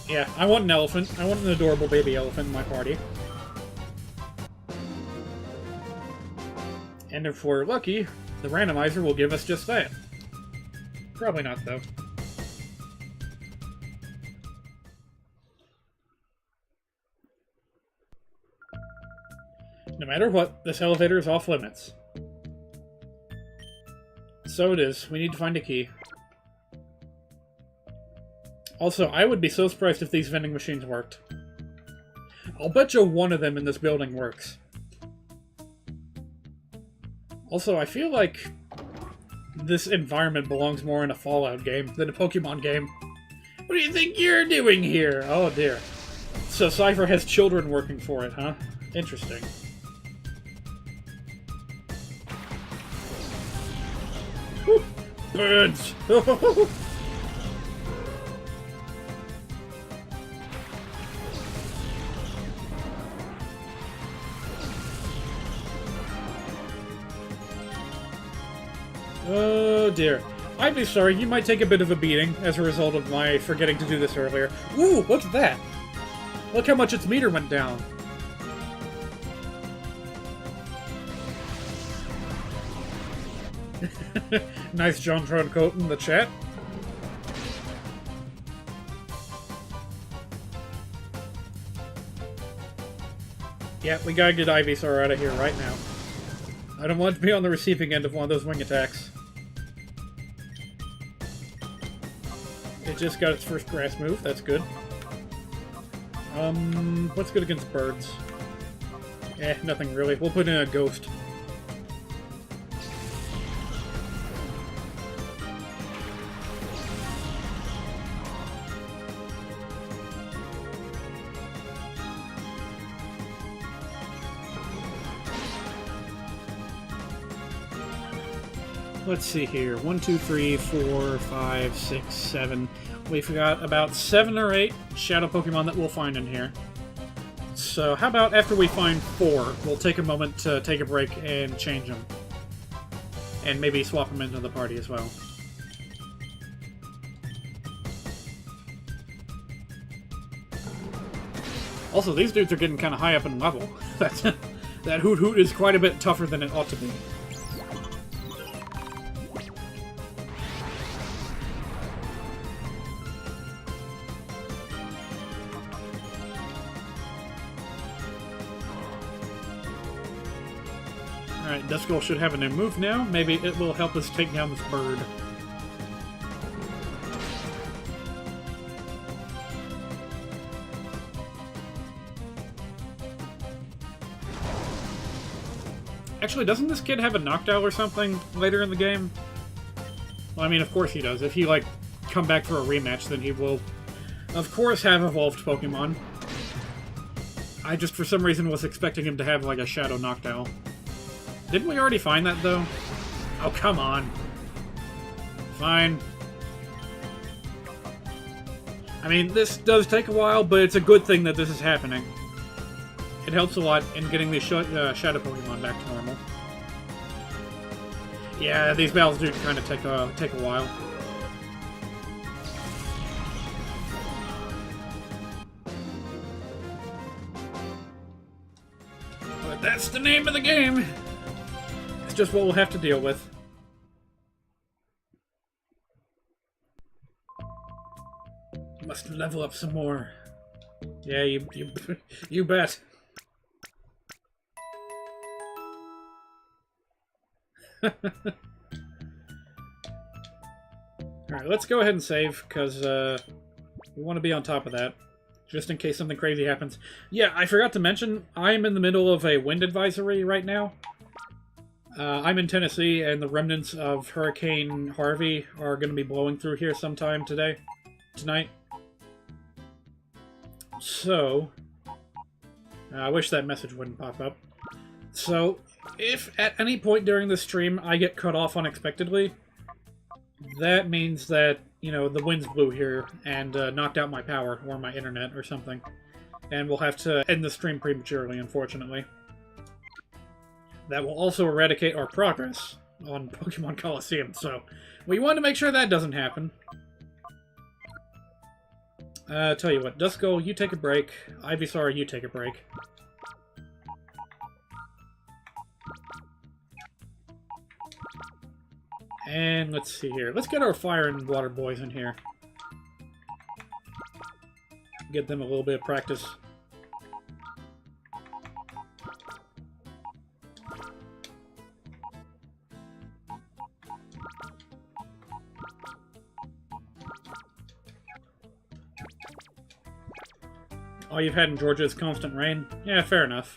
Yeah, I want an elephant. I want an adorable baby elephant in my party. And if we're lucky, the randomizer will give us just that. Probably not, though. No matter what, this elevator is off limits. So it is. We need to find a key. Also, I would be so surprised if these vending machines worked. I'll bet you one of them in this building works. Also, I feel like this environment belongs more in a Fallout game than a Pokemon game. What do you think you're doing here? Oh dear. So Cypher has children working for it, huh? Interesting. Whew. Birds! Oh dear. I'd be sorry, you might take a bit of a beating as a result of my forgetting to do this earlier. Ooh, look at that! Look how much its meter went down. Nice John Troncoat in the chat. Yeah, we gotta get Ivysaur out of here right now. I don't want to be on the receiving end of one of those wing attacks. It just got its first grass move, that's good. What's good against birds? Nothing really. We'll put in a ghost. let's see here. 1, 2, 3, 4, 5, 6, 7. We've got about 7 or 8 shadow Pokemon that we'll find in here. So how about after we find 4, we'll take a moment to take a break and change them. And maybe swap them into the party as well. Also, these dudes are getting kind of high up in level. That Hoot Hoot is quite a bit tougher than it ought to be. Alright, Duskull should have a new move now. Maybe it will help us take down this bird. Actually, doesn't this kid have a Noctowl or something later in the game? Well, I mean, of course he does. If he, like, come back for a rematch, then he will, of course, have evolved Pokemon. I just, for some reason, was expecting him to have, like, a Shadow Noctowl. Didn't we already find that, though? Oh, come on. Fine. I mean, this does take a while, but it's a good thing that this is happening. It helps a lot in getting these Shadow Pokemon back to normal. Yeah, these battles do kind of take a while. But that's the name of the game! It's just what we'll have to deal with. Must level up some more. Yeah, you bet. Alright, let's go ahead and save, because we want to be on top of that, just in case something crazy happens. Yeah, I forgot to mention, I'm in the middle of a wind advisory right now. I'm in Tennessee, and the remnants of Hurricane Harvey are going to be blowing through here sometime tonight. So, I wish that message wouldn't pop up. So, if at any point during the stream I get cut off unexpectedly, that means that, you know, the winds blew here and knocked out my power or my internet or something. And we'll have to end the stream prematurely, unfortunately. That will also eradicate our progress on Pokemon Colosseum, so we want to make sure that doesn't happen. Tell you what, Duskull, you take a break. Ivysaur, you take a break. And let's see here. Let's get our fire and water boys in here. Get them a little bit of practice. All you've had in Georgia is constant rain? Yeah, fair enough.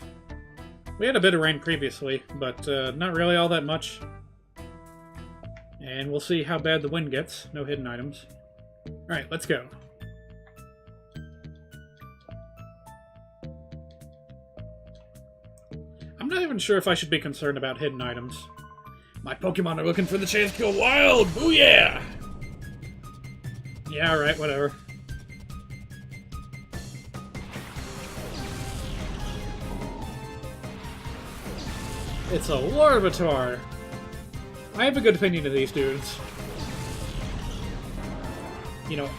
We had a bit of rain previously, but not really all that much. And we'll see how bad the wind gets. No hidden items. Alright, let's go. I'm not even sure if I should be concerned about hidden items. My Pokemon are looking for the chance to go wild! Booyah! Yeah, alright, whatever. It's a Larvitar! I have a good opinion of these dudes. You know,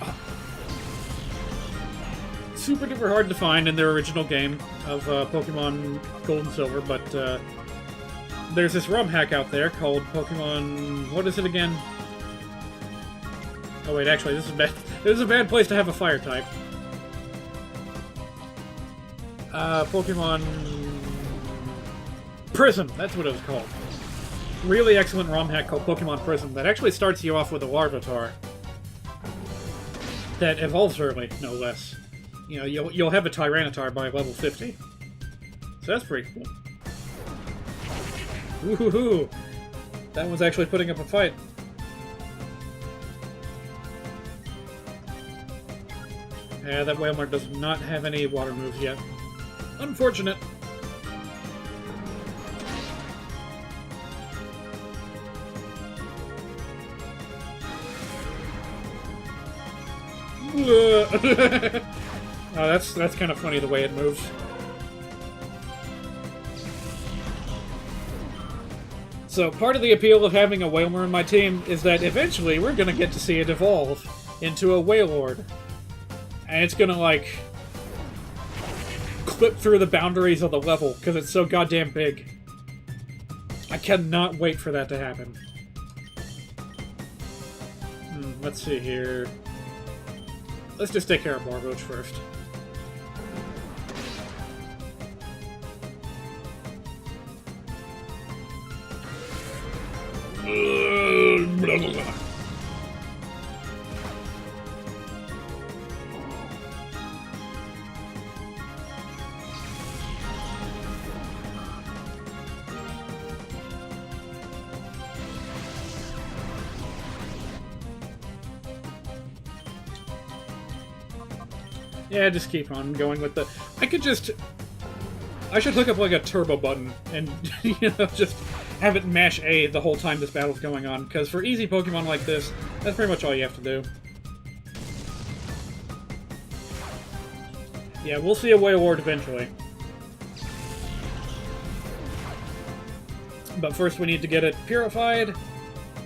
super duper hard to find in their original game of Pokemon Gold and Silver, but there's this ROM hack out there called Pokemon... what is it again? Oh wait, actually, this is bad. This is a bad place to have a fire type. Pokemon Prism, that's what it was called. Really excellent ROM hack called Pokemon Prism that actually starts you off with a Larvitar that evolves early, no less. You know, you'll have a Tyranitar by level 50. So that's pretty cool. Woohoo! That one's actually putting up a fight. Yeah, that Wailmer does not have any water moves yet. Unfortunate. Oh, that's kind of funny the way it moves. So part of the appeal of having a Whaler in my team is that eventually we're gonna get to see it evolve into a Wailord. And it's gonna, like, clip through the boundaries of the level because it's so goddamn big. I cannot wait for that to happen. Let's see here. Let's just take care of Barboach first. Yeah, just keep on going with the... I should hook up like a turbo button and, you know, just have it mash A the whole time this battle's going on, because for easy Pokemon like this, that's pretty much all you have to do. Yeah, we'll see a Wailord eventually. But first we need to get it purified,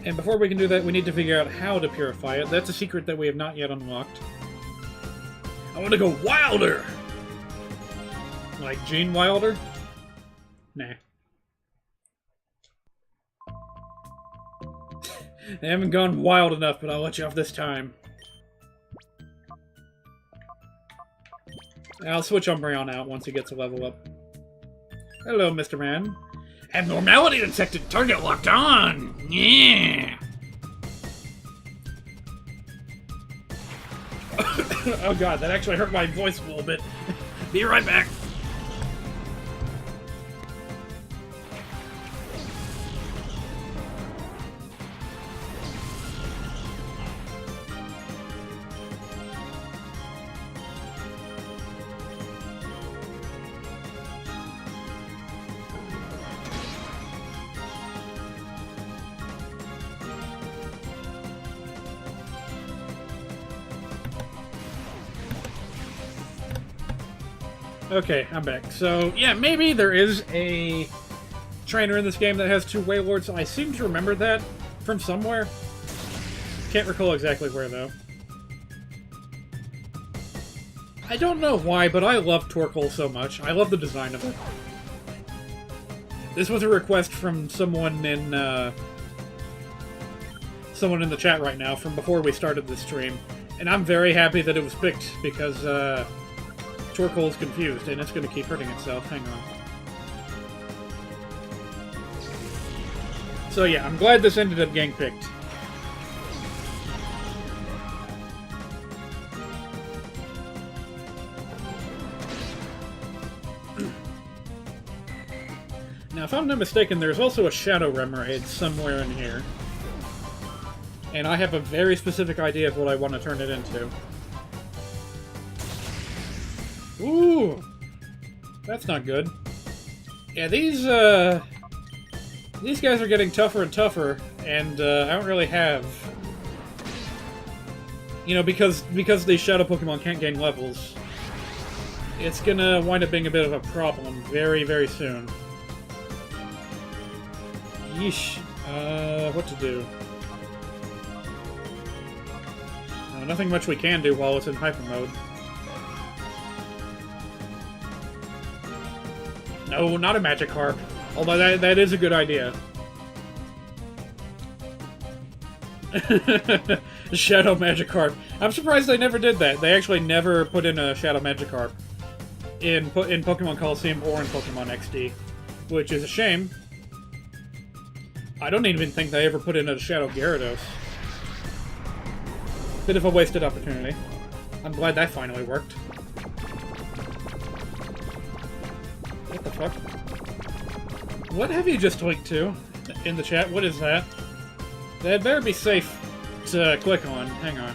and before we can do that, we need to figure out how to purify it. That's a secret that we have not yet unlocked. I want to go wilder! Like Gene Wilder? Nah. They haven't gone wild enough, but I'll let you off this time. I'll switch Umbreon out once he gets a level up. Hello, Mr. Man. Abnormality detected. Target locked on! Yeah! Oh god, that actually hurt my voice a little bit. Be right back. Okay, I'm back. So, yeah, maybe there is a trainer in this game that has two Wailords. I seem to remember that from somewhere. Can't recall exactly where, though. I don't know why, but I love Torkoal so much. I love the design of it. This was a request from someone in the chat right now from before we started this stream. And I'm very happy that it was picked, because, Torkoal's confused, and it's going to keep hurting itself. Hang on. So yeah, I'm glad this ended up getting picked. Now, if I'm not mistaken, there's also a Shadow Remoraid somewhere in here. And I have a very specific idea of what I want to turn it into. Ooh! That's not good. Yeah, these guys are getting tougher and tougher, and I don't really have... You know, because these Shadow Pokemon can't gain levels, it's gonna wind up being a bit of a problem very, very soon. Yeesh. What to do? Nothing much we can do while it's in Hyper Mode. No, not a Magikarp. Although that is a good idea. Shadow Magikarp. I'm surprised they never did that. They actually never put in a Shadow Magikarp in Pokemon Colosseum or in Pokemon XD, which is a shame. I don't even think they ever put in a Shadow Gyarados. Bit of a wasted opportunity. I'm glad that finally worked. What the fuck? What have you just linked to in the chat? What is that? That better be safe to click on. Hang on.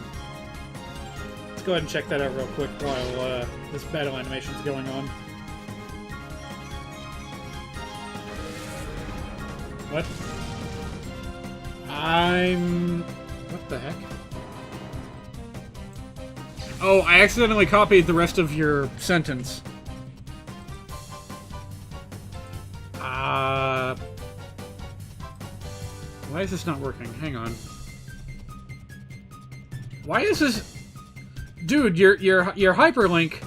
Let's go ahead and check that out real quick while this battle animation's going on. What? What the heck? Oh, I accidentally copied the rest of your sentence. Why is this not working? Hang on. Why is this... Dude, your hyperlink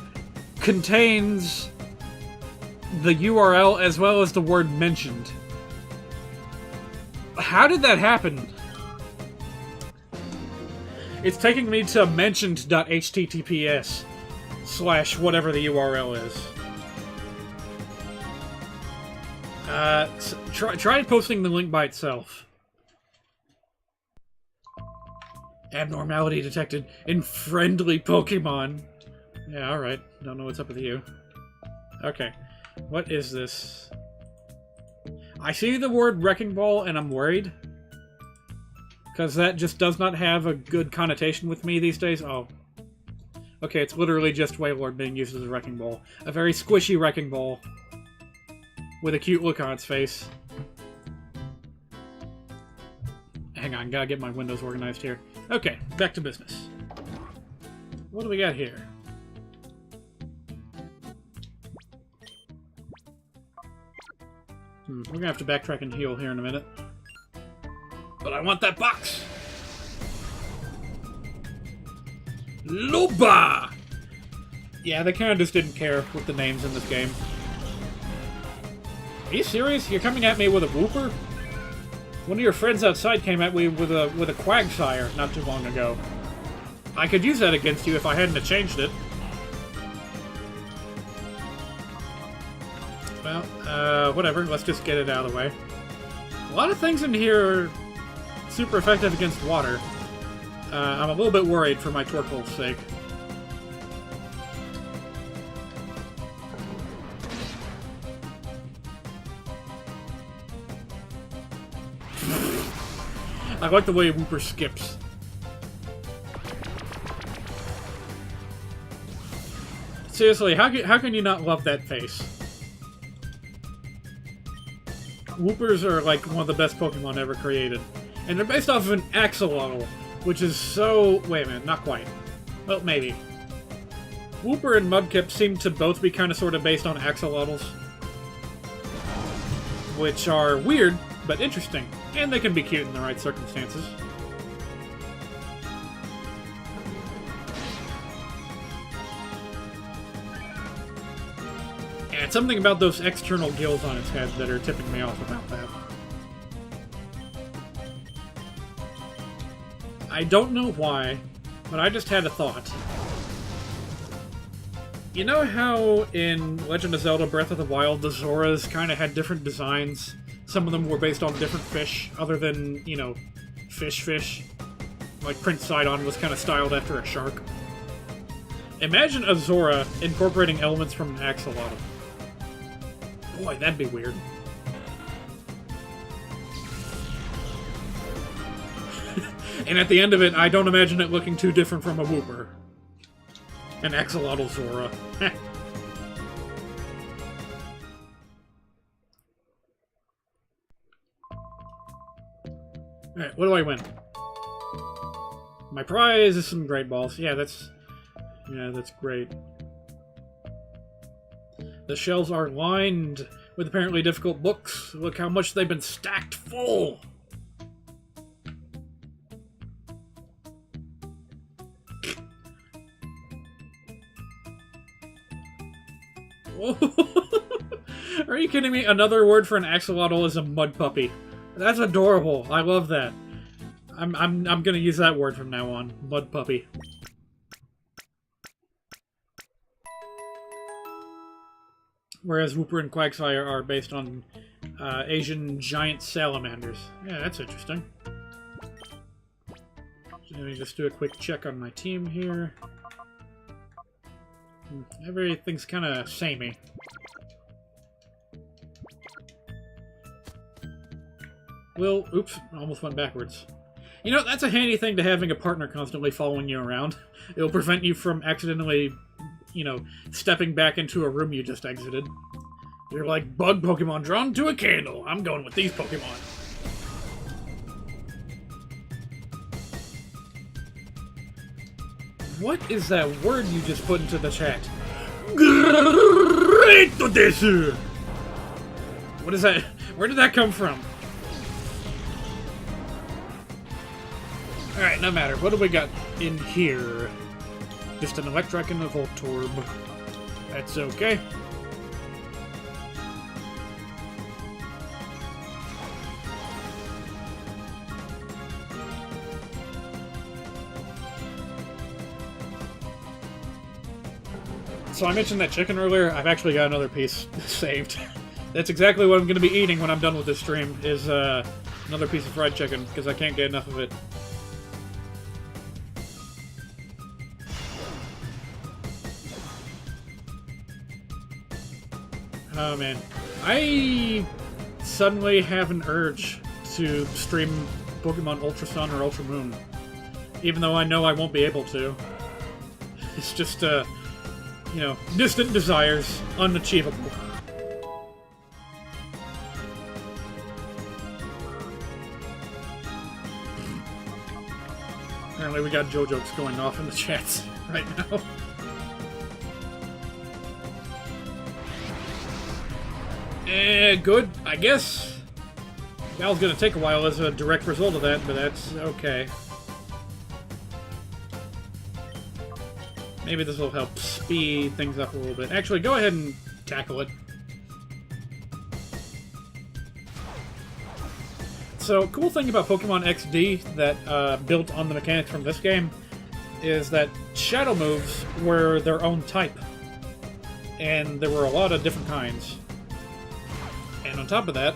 contains the URL as well as the word mentioned. How did that happen? It's taking me to mentioned.https / whatever the URL is. Try posting the link by itself. Abnormality detected in friendly Pokemon. Yeah, alright. Don't know what's up with you. Okay. What is this? I see the word Wrecking Ball and I'm worried. Because that just does not have a good connotation with me these days. Oh. Okay, it's literally just Wailord being used as a Wrecking Ball. A very squishy Wrecking Ball. With a cute look on its face. Hang on, gotta get my windows organized here. Okay, back to business. What do we got here? We're gonna have to backtrack and heal here in a minute. But I want that box! Loba! Yeah, they kinda just didn't care with the names in this game. Are you serious? You're coming at me with a Wooper? One of your friends outside came at me with a Quagsire not too long ago. I could use that against you if I hadn't changed it. Well, whatever. Let's just get it out of the way. A lot of things in here are super effective against water. I'm a little bit worried for my Torkoal's sake. I like the way Wooper skips. Seriously, how can you not love that face? Woopers are like one of the best Pokemon ever created. And they're based off of an axolotl, which is so... Wait a minute, not quite. Well, maybe. Wooper and Mudkip seem to both be kind of sort of based on axolotls. Which are weird, but interesting. And they can be cute in the right circumstances. Yeah, it's something about those external gills on its head that are tipping me off about that. I don't know why, but I just had a thought. You know how in Legend of Zelda Breath of the Wild, the Zoras kind of had different designs? Some of them were based on different fish, other than, you know, fish. Like Prince Sidon was kind of styled after a shark. Imagine a Zora incorporating elements from an axolotl. Boy, that'd be weird. And at the end of it, I don't imagine it looking too different from a Wooper. An axolotl Zora. Alright, what do I win? My prize is some Great Balls. Yeah, that's great. The shelves are lined with apparently difficult books. Look how much they've been stacked full! Are you kidding me? Another word for an axolotl is a mud puppy. That's adorable. I love that. I'm gonna use that word from now on. Mud puppy. Whereas Wooper and Quagsire are based on Asian giant salamanders. Yeah, that's interesting. So let me just do a quick check on my team here. Everything's kind of samey. Well, oops, almost went backwards. You know, that's a handy thing to having a partner constantly following you around. It'll prevent you from accidentally, you know, stepping back into a room you just exited. You're like bug Pokemon drawn to a candle. I'm going with these Pokemon. What is that word you just put into the chat? Great desu! What is that? Where did that come from? Alright, no matter. What do we got in here? Just an Electric and a Voltorb. That's okay. So I mentioned that chicken earlier. I've actually got another piece saved. That's exactly what I'm going to be eating when I'm done with this stream, is another piece of fried chicken, because I can't get enough of it. Oh man. I suddenly have an urge to stream Pokemon Ultra Sun or Ultra Moon, even though I know I won't be able to. It's just, you know, distant desires, unachievable. Apparently we got JoJo's going off in the chats right now. Good, I guess. That was gonna take a while as a direct result of that, but that's okay. Maybe this will help speed things up a little bit. Actually, go ahead and tackle it. So, cool thing about Pokemon XD that built on the mechanics from this game is that Shadow moves were their own type. And there were a lot of different kinds. And on top of that,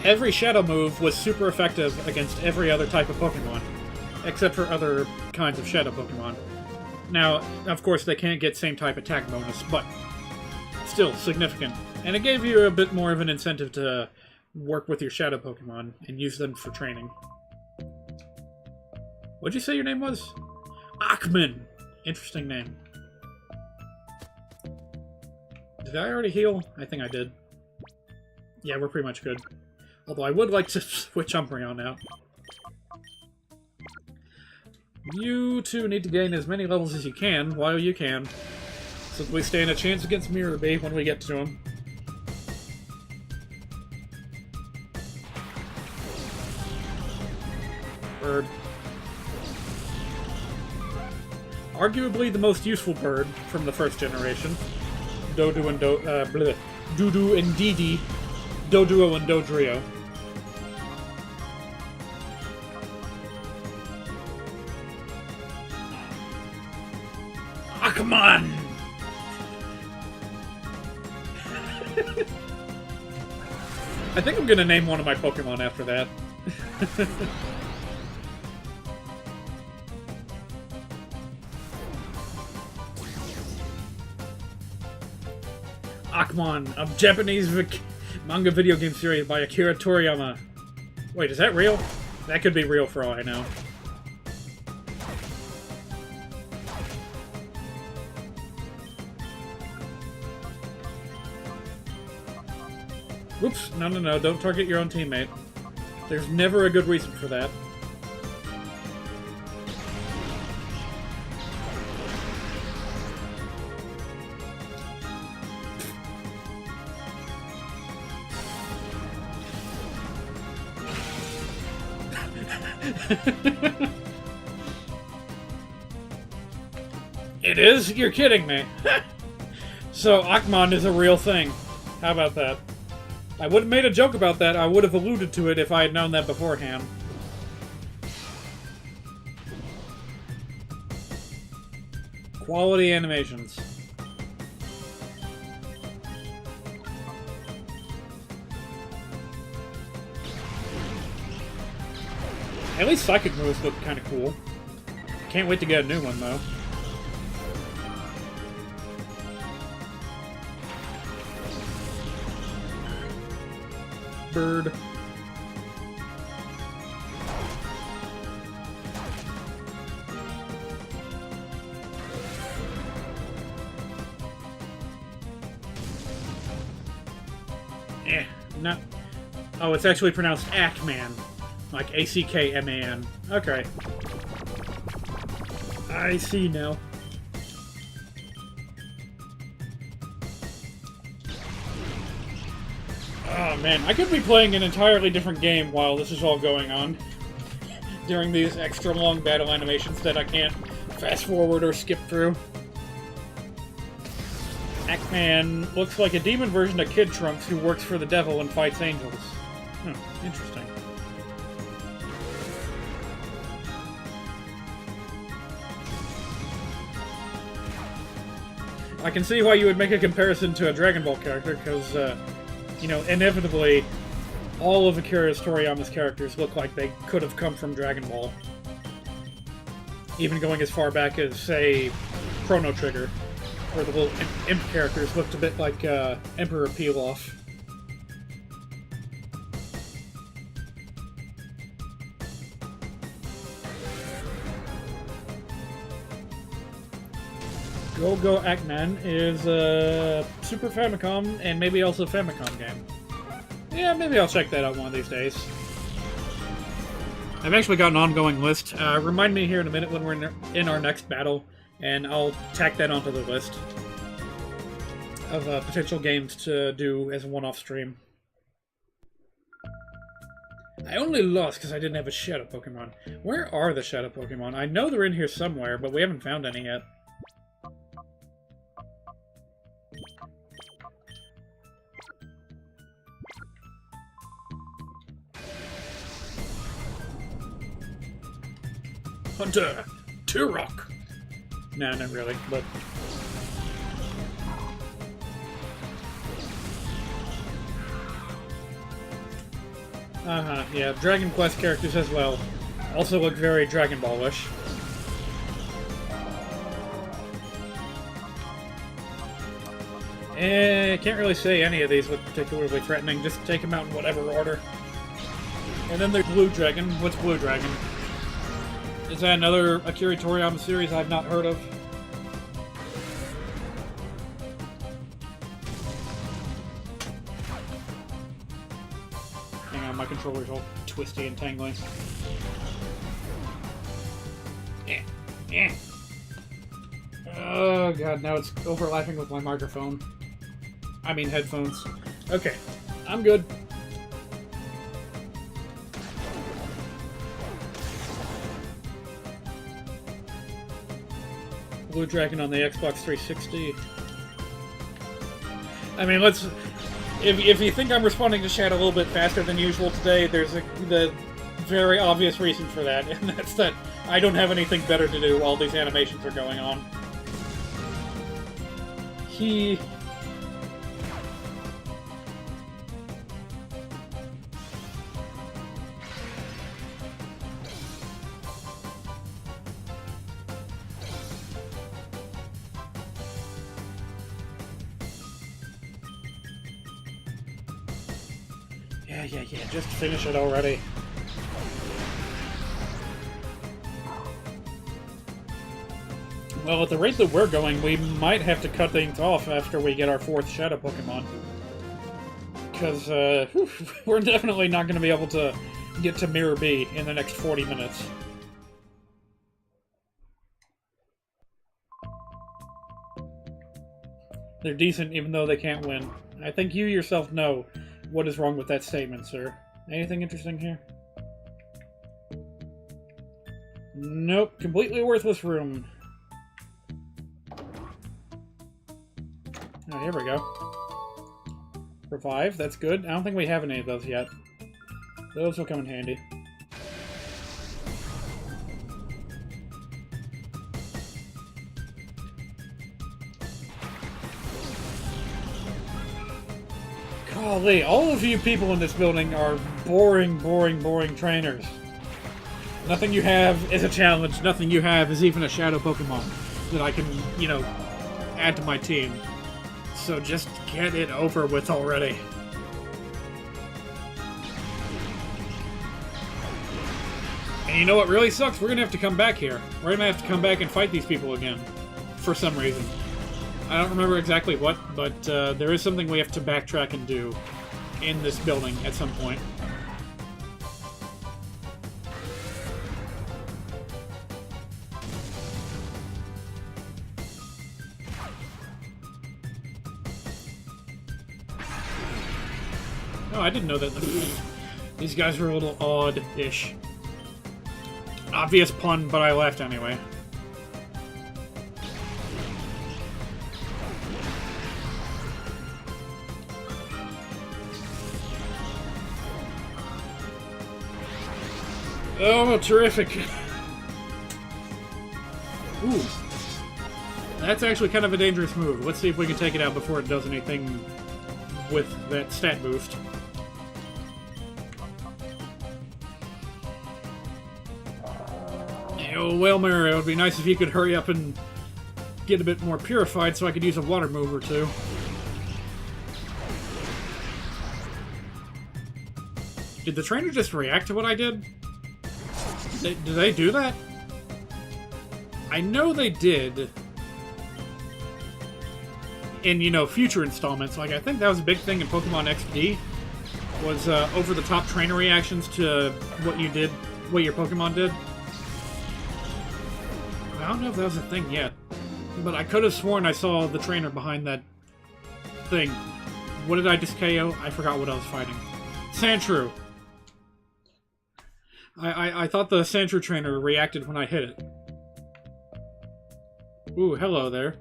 every Shadow move was super effective against every other type of Pokemon, except for other kinds of Shadow Pokemon. Now, of course, they can't get same type attack bonus, but still significant. And it gave you a bit more of an incentive to work with your Shadow Pokemon and use them for training. What'd you say your name was? Achman! Interesting name. Did I already heal? I think I did. Yeah, we're pretty much good. Although I would like to switch Umbreon out. You two need to gain as many levels as you can, while you can, so that we stand a chance against Mirabee when we get to him. Bird. Arguably the most useful bird from the first generation. Doduo and Dudu and Didi, Doduo and Dodrio. Ah, come on! I think I'm gonna name one of my Pokemon after that. Akmon, a Japanese manga video game series by Akira Toriyama. Wait, is that real? That could be real for all I know. Whoops, no, don't target your own teammate. There's never a good reason for that. It is? You're kidding me. So, Akmon is a real thing. How about that? I would have made a joke about that. I would have alluded to it if I had known that beforehand. Quality animations. At least Psychic moves look kind of cool. Can't wait to get a new one, though. Bird. No. Oh, it's actually pronounced Ackman. Like A-C-K-M-A-N. Okay. I see now. Oh man, I could be playing an entirely different game while this is all going on. During these extra long battle animations that I can't fast forward or skip through. Ackman looks like a demon version of Kid Trunks who works for the devil and fights angels. Interesting. I can see why you would make a comparison to a Dragon Ball character, because, you know, inevitably, all of Akira Toriyama's characters look like they could have come from Dragon Ball. Even going as far back as, say, Chrono Trigger, where the little imp characters looked a bit like Emperor Pilaf. Go Ackman is a Super Famicom and maybe also Famicom game. Yeah, maybe I'll check that out one of these days. I've actually got an ongoing list. Remind me here in a minute when we're in our next battle, and I'll tack that onto the list of potential games to do as a one-off stream. I only lost because I didn't have a Shadow Pokemon. Where are the Shadow Pokemon? I know they're in here somewhere, but we haven't found any yet. Hunter! Turok! Nah, not really, but... yeah, Dragon Quest characters as well. Also look very Dragon Ball-ish. Can't really say any of these look particularly threatening. Just take them out in whatever order. And then there's Blue Dragon. What's Blue Dragon? Is that another Akira Toriyama series I've not heard of? Hang on, my controller's all twisty and tangly. Oh god, now it's overlapping with my microphone. I mean headphones. Okay, I'm good. Blue Dragon on the Xbox 360. I mean, let's... If you think I'm responding to chat a little bit faster than usual today, there's the very obvious reason for that, and that's that I don't have anything better to do while these animations are going on. Yeah, just finish it already. Well, at the rate that we're going, we might have to cut things off after we get our 4th Shadow Pokemon. Because, we're definitely not going to be able to get to Mirror B in the next 40 minutes. They're decent even though they can't win. I think you yourself know what is wrong with that statement, sir. Anything interesting here? Nope. Completely worthless room. Oh, here we go. Revive, that's good. I don't think we have any of those yet. Those will come in handy. Golly, all of you people in this building are boring trainers. Nothing you have is a challenge. Nothing you have is even a Shadow Pokemon that I can, you know, add to my team. So just get it over with already. And you know what really sucks? We're gonna have to come back here. We're gonna have to come back and fight these people again. For some reason. I don't remember exactly what, but there is something we have to backtrack and do in this building at some point. Oh, I didn't know that. These guys were a little odd-ish. Obvious pun, but I laughed anyway. Oh, terrific. Ooh. That's actually kind of a dangerous move. Let's see if we can take it out before it does anything with that stat boost. Oh, Wilmer, it would be nice if you could hurry up and get a bit more purified so I could use a water move or two. Did the trainer just react to what I did? Did they do that? I know they did. In, you know, future installments. Like, I think that was a big thing in Pokemon XD. Was over-the-top trainer reactions to what you did, what your Pokemon did. I don't know if that was a thing yet. But I could have sworn I saw the trainer behind that thing. What did I just KO? I forgot what I was fighting. Sandshrew. I thought the Sandshrew trainer reacted when I hit it. Ooh, hello there.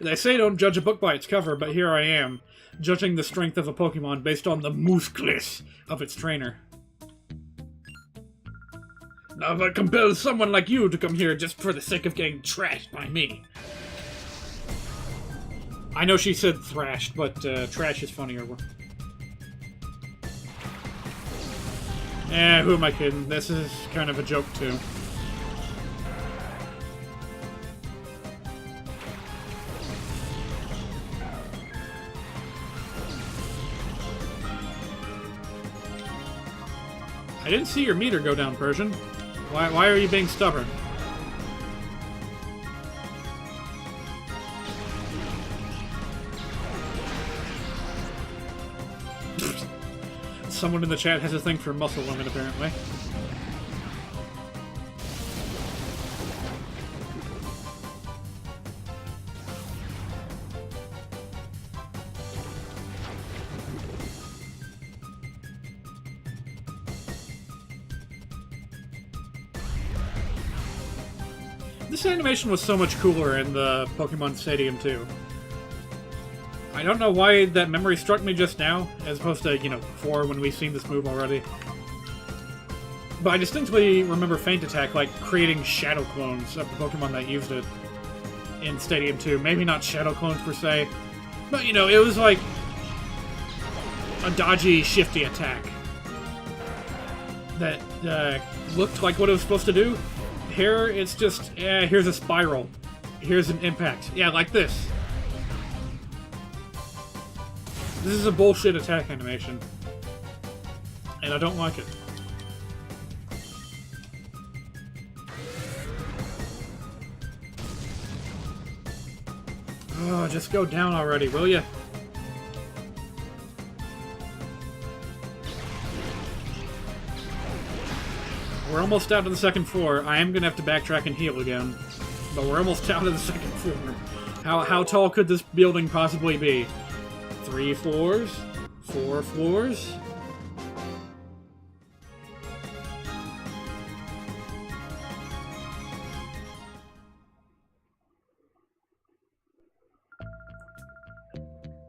They say don't judge a book by its cover, but here I am, judging the strength of a Pokemon based on the muscles of its trainer. Now if I compel someone like you to come here just for the sake of getting trashed by me. I know she said thrashed, but trash is funnier. Eh, who am I kidding? This is kind of a joke, too. I didn't see your meter go down, Persian. Why are you being stubborn? Someone in the chat has a thing for muscle women, apparently. This animation was so much cooler in the Pokemon Stadium, too. I don't know why that memory struck me just now, as opposed to, you know, before when we've seen this move already. But I distinctly remember Feint Attack, like, creating shadow clones of the Pokemon that used it in Stadium 2. Maybe not shadow clones per se, but, you know, it was like a dodgy, shifty attack that looked like what it was supposed to do. Here, it's just, here's a spiral. Here's an impact. Yeah, like this. This is a bullshit attack animation. And I don't like it. Oh, just go down already, will ya? We're almost out to the second floor. I am gonna have to backtrack and heal again. But we're almost out to the second floor. How tall could this building possibly be? 3 floors? 4 floors?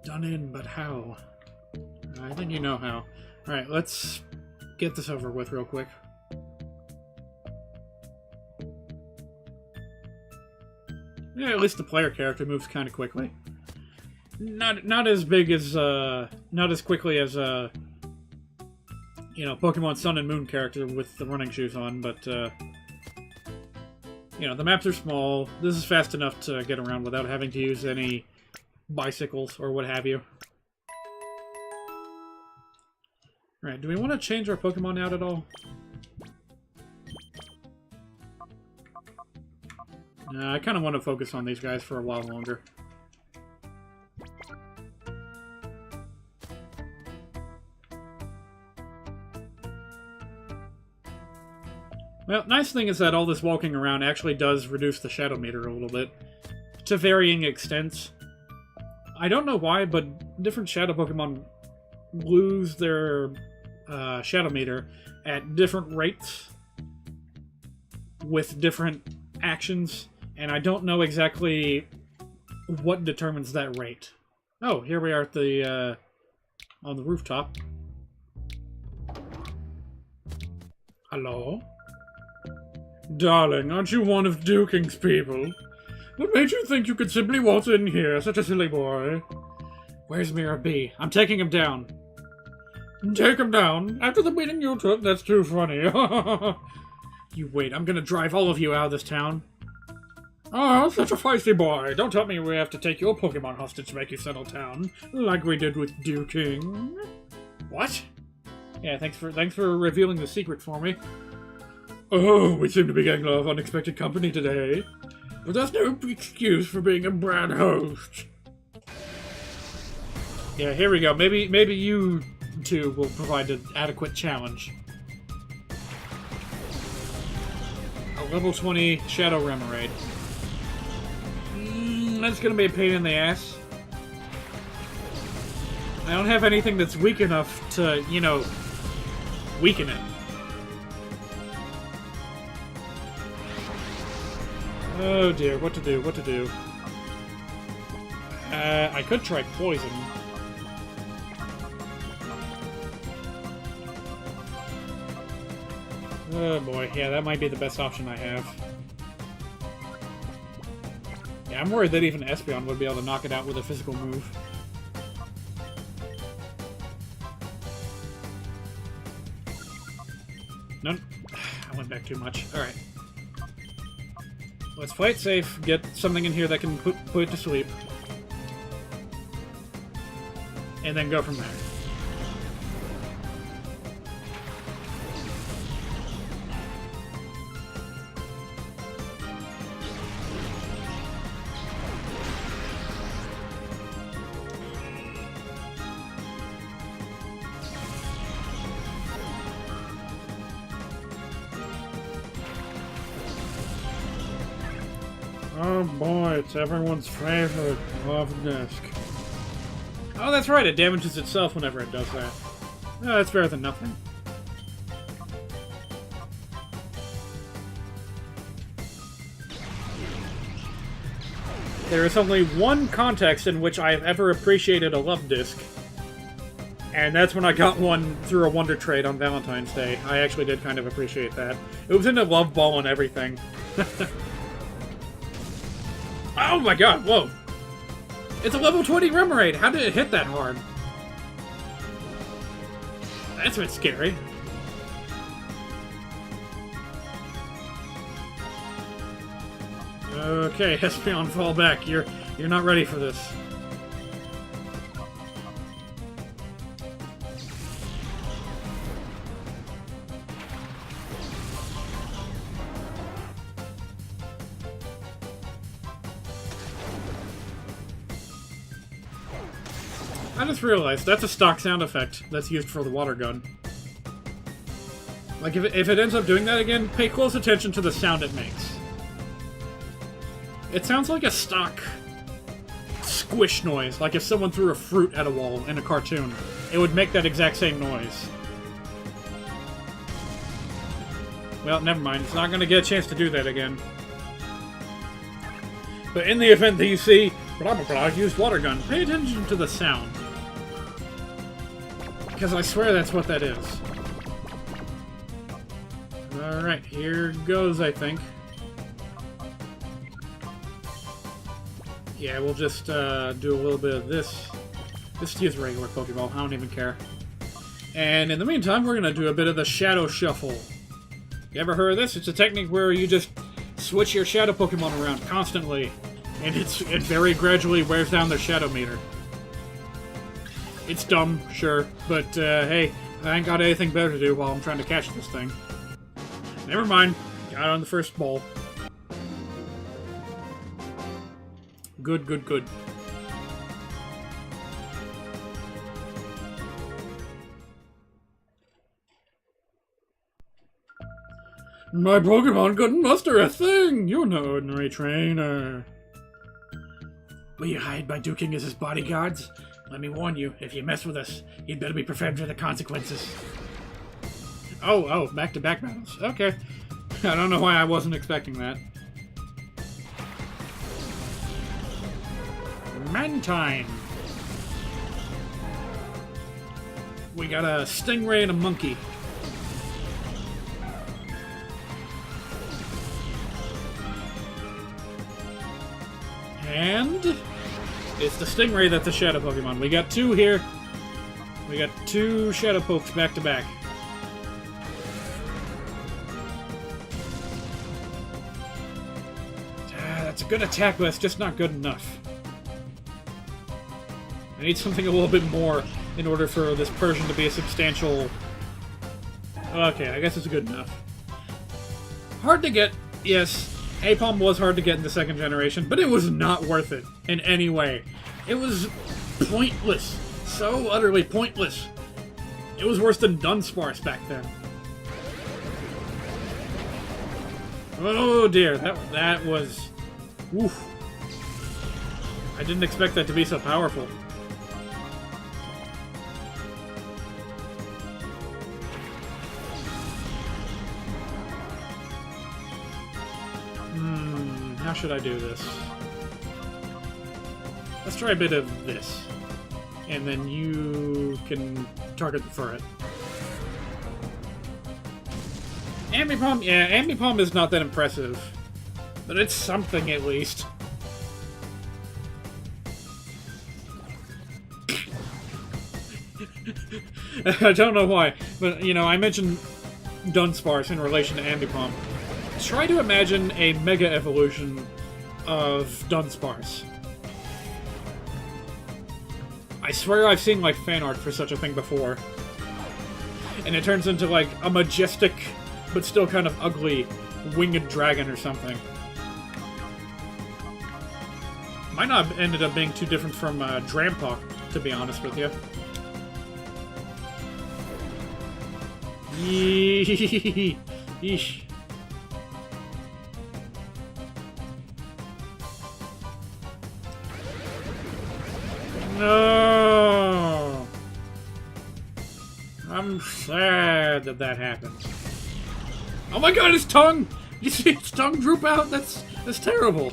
Done in, but how? I think you know how. Alright, let's get this over with real quick. Yeah, at least the player character moves kind of quickly. Not as big as not as quickly as you know, Pokemon Sun and Moon character with the running shoes on, but you know, the maps are small. This is fast enough to get around without having to use any bicycles or what have you. Alright, do we want to change our Pokemon out at all? I kind of want to focus on these guys for a while longer. Well, nice thing is that all this walking around actually does reduce the shadow meter a little bit. To varying extents. I don't know why, but different Shadow Pokemon lose their Shadow Meter at different rates with different actions, and I don't know exactly what determines that rate. Oh, here we are at the on the rooftop. Hello? Darling, aren't you one of Duking's people? What made you think you could simply waltz in here, such a silly boy? Where's Mirror B? I'm taking him down. Take him down? After the beating you took? That's too funny. You wait, I'm gonna drive all of you out of this town. Oh, such a feisty boy. Don't tell me we have to take your Pokemon hostage to make you settle down, like we did with Duking. What? Yeah, thanks for revealing the secret for me. Oh, we seem to be getting a lot of unexpected company today. But that's no excuse for being a bad host. Yeah, here we go. Maybe you two will provide an adequate challenge. A level 20 Shadow Remoraid. That's gonna be a pain in the ass. I don't have anything that's weak enough to, you know, weaken it. Oh dear, what to do, what to do. I could try poison. Oh boy, yeah, that might be the best option I have. Yeah, I'm worried that even Espeon would be able to knock it out with a physical move. None. I went back too much. Alright. Let's play it safe, get something in here that can put it to sleep. And then go from there. Oh boy, it's everyone's favorite love disc. Oh, that's right, it damages itself whenever it does that. Oh, that's better than nothing. There is only one context in which I have ever appreciated a love disc, and that's when I got one through a Wonder Trade on Valentine's Day. I actually did kind of appreciate that. It was in a love ball and everything. Oh my god, whoa! It's a level 20 Remoraid! How did it hit that hard? That's a bit scary. Okay, Espeon, fall back. You're not ready for this. I just realized that's a stock sound effect that's used for the water gun. Like, if it ends up doing that again, pay close attention to the sound it makes. It sounds like a stock squish noise, like if someone threw a fruit at a wall in a cartoon. It would make that exact same noise. Well, never mind. It's not going to get a chance to do that again. But in the event that you see, blah blah blah, used water gun, pay attention to the sound. Because I swear that's what that is. Alright, here goes, I think. Yeah, we'll just do a little bit of this. Just use a regular Pokeball, I don't even care. And in the meantime, we're going to do a bit of the Shadow Shuffle. You ever heard of this? It's a technique where you just switch your Shadow Pokemon around constantly. And it very gradually wears down their Shadow Meter. It's dumb, sure, but hey, I ain't got anything better to do while I'm trying to catch this thing. Never mind, got on the first ball. Good, good, good. My Pokemon couldn't muster a thing! You're no ordinary trainer. Will you hide by duking as his bodyguards? Let me warn you, if you mess with us, you'd better be prepared for the consequences. Oh, back-to-back battles. Okay. I don't know why I wasn't expecting that. Mantine! We got a stingray and a monkey. And it's the stingray that's a shadow Pokemon. We got two here. We got two shadow pokes back to back. That's a good attack, but it's just not good enough. I need something a little bit more in order for this Persian to be a substantial... Okay, I guess it's good enough. Hard to get, yes. Apom was hard to get in the second generation, but it was not worth it in any way. It was pointless. So utterly pointless. It was worse than Dunsparce back then. Oh dear, that was... Oof. I didn't expect that to be so powerful. How should I do this? Let's try a bit of this. And then you can target the turret. Ambipom? Yeah, Ambipom is not that impressive. But it's something at least. I don't know why, but you know, I mentioned Dunsparce in relation to Ambipom. Try to imagine a mega evolution of Dunsparce. I swear I've seen like fan art for such a thing before. And it turns into like a majestic, but still kind of ugly, winged dragon or something. Might not have ended up being too different from Drampok, to be honest with you. Yeesh. No! I'm sad that that happened. Oh my god, his tongue! You see his tongue droop out? That's terrible.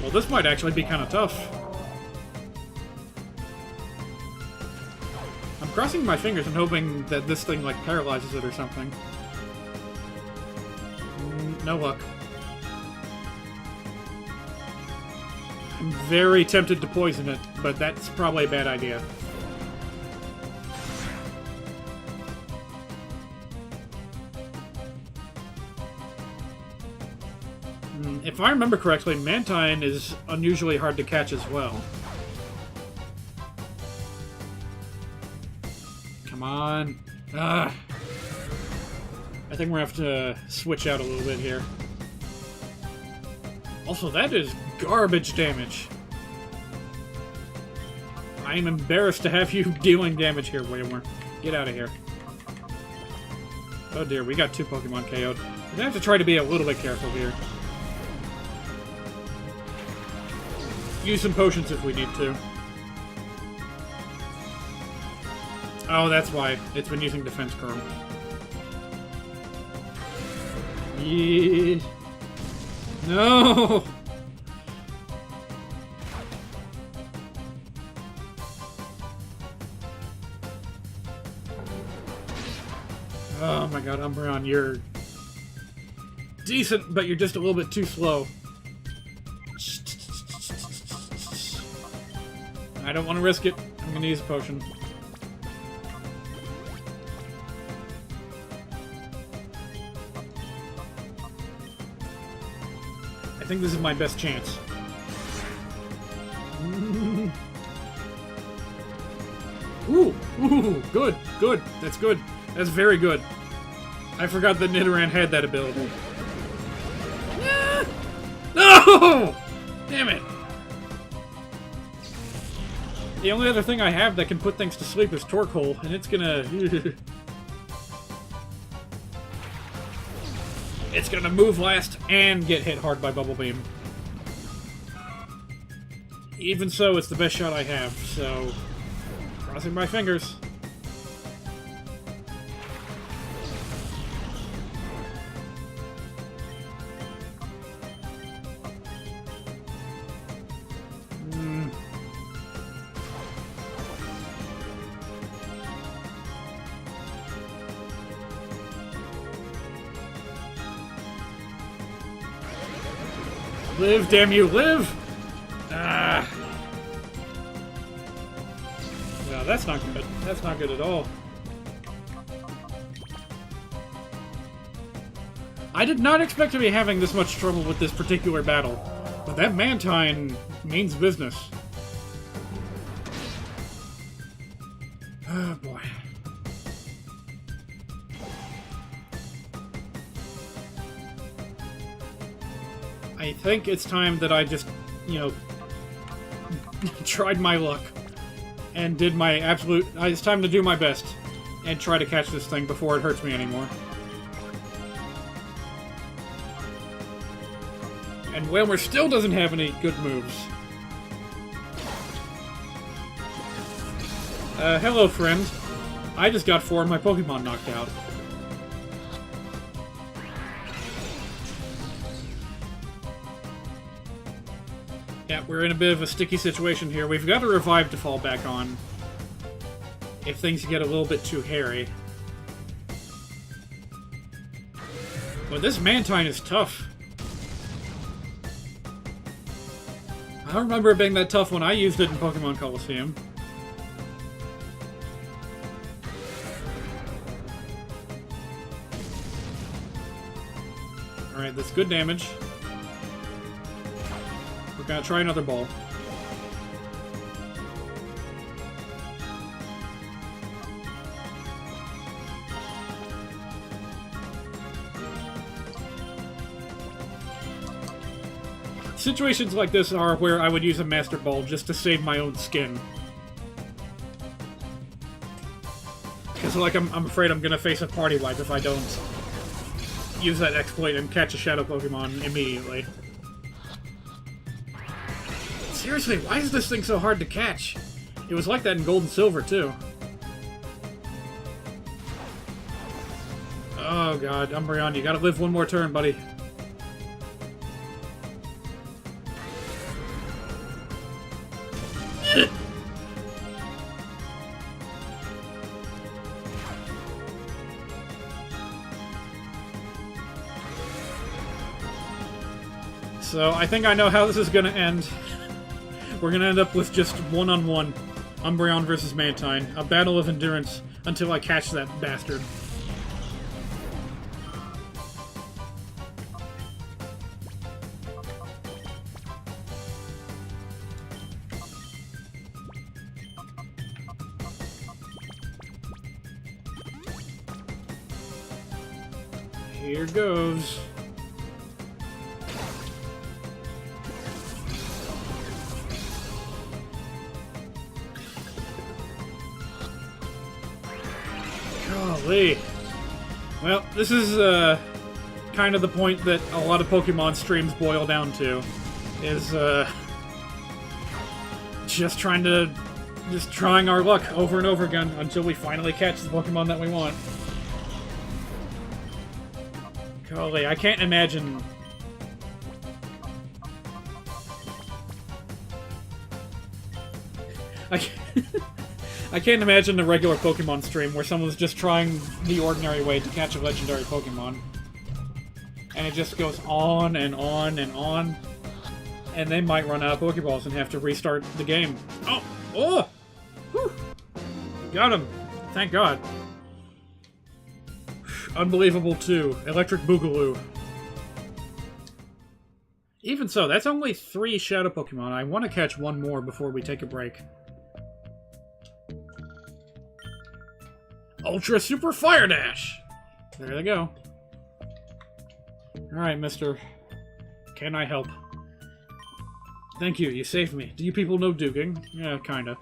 Well, this might actually be kind of tough. I'm crossing my fingers and hoping that this thing, like, paralyzes it or something. No luck. I'm very tempted to poison it, but that's probably a bad idea. If I remember correctly, Mantine is unusually hard to catch as well. Come on. I think we're gonna have to switch out a little bit here. Also, that is garbage damage. I am embarrassed to have you dealing damage here, Waymore. Get out of here. Oh dear, we got two Pokemon KO'd. We're gonna have to try to be a little bit careful here. Use some potions if we need to. Oh, that's why. It's been using Defense Curl. Yeah. No! Oh my god, Umbreon, you're decent, but you're just a little bit too slow. I don't want to risk it. I'm going to use a potion. I think this is my best chance. Ooh, good, good. That's good. That's very good. I forgot that Nidoran had that ability. No! Damn it. The only other thing I have that can put things to sleep is Torkoal, and it's gonna... it's gonna move last and get hit hard by Bubble Beam. Even so, it's the best shot I have, so... crossing my fingers. Live, damn you, live! Ah. No, that's not good. That's not good at all. I did not expect to be having this much trouble with this particular battle, but that Mantine means business. Oh boy. I think it's time that I just, you know, tried my luck and did my absolute... It's time to do my best and try to catch this thing before it hurts me anymore. And Whalmer still doesn't have any good moves. Hello, friend. I just got 4 of my Pokemon knocked out. Yeah, we're in a bit of a sticky situation here. We've got a revive to fall back on if things get a little bit too hairy. But this Mantine is tough. I don't remember it being that tough when I used it in Pokemon Colosseum. Alright, that's good damage. We're gonna try another ball. Situations like this are where I would use a Master Ball just to save my own skin. Because, like, I'm afraid I'm gonna face a party wipe if I don't use that exploit and catch a Shadow Pokemon immediately. Seriously, why is this thing so hard to catch? It was like that in Gold and Silver, too. Oh god, Umbreon, you gotta live one more turn, buddy. So, I think I know how this is gonna end. We're gonna end up with just one-on-one Umbreon versus Mantine. A battle of endurance until I catch that bastard. Here goes. Golly. Well, this is kind of the point that a lot of Pokemon streams boil down to. Is just trying our luck over and over again until we finally catch the Pokemon that we want. Golly, I can't imagine... I can't imagine a regular Pokemon stream where someone's just trying the ordinary way to catch a legendary Pokemon. And it just goes on and on and on. And they might run out of Pokeballs and have to restart the game. Oh! Oh! Whew! Got him! Thank God. Unbelievable, too. Electric Boogaloo. Even so, that's only 3 Shadow Pokemon. I want to catch one more before we take a break. Ultra Super Fire Dash! There they go. Alright, mister. Can I help? Thank you, you saved me. Do you people know Duking? Yeah, kinda.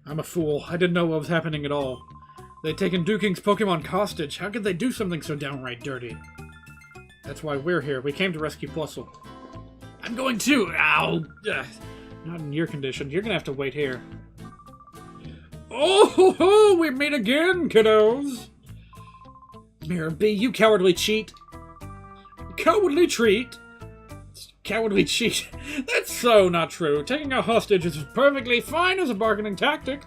I'm a fool. I didn't know what was happening at all. They'd taken Duking's Pokemon hostage. How could they do something so downright dirty? That's why we're here. We came to rescue Plusle. I'm going too! Ow! Not in your condition. You're gonna have to wait here. Oh ho ho! We meet again, kiddos! Mirror B, you cowardly cheat! Cowardly treat? Cowardly cheat? That's so not true. Taking a hostage is perfectly fine as a bargaining tactic.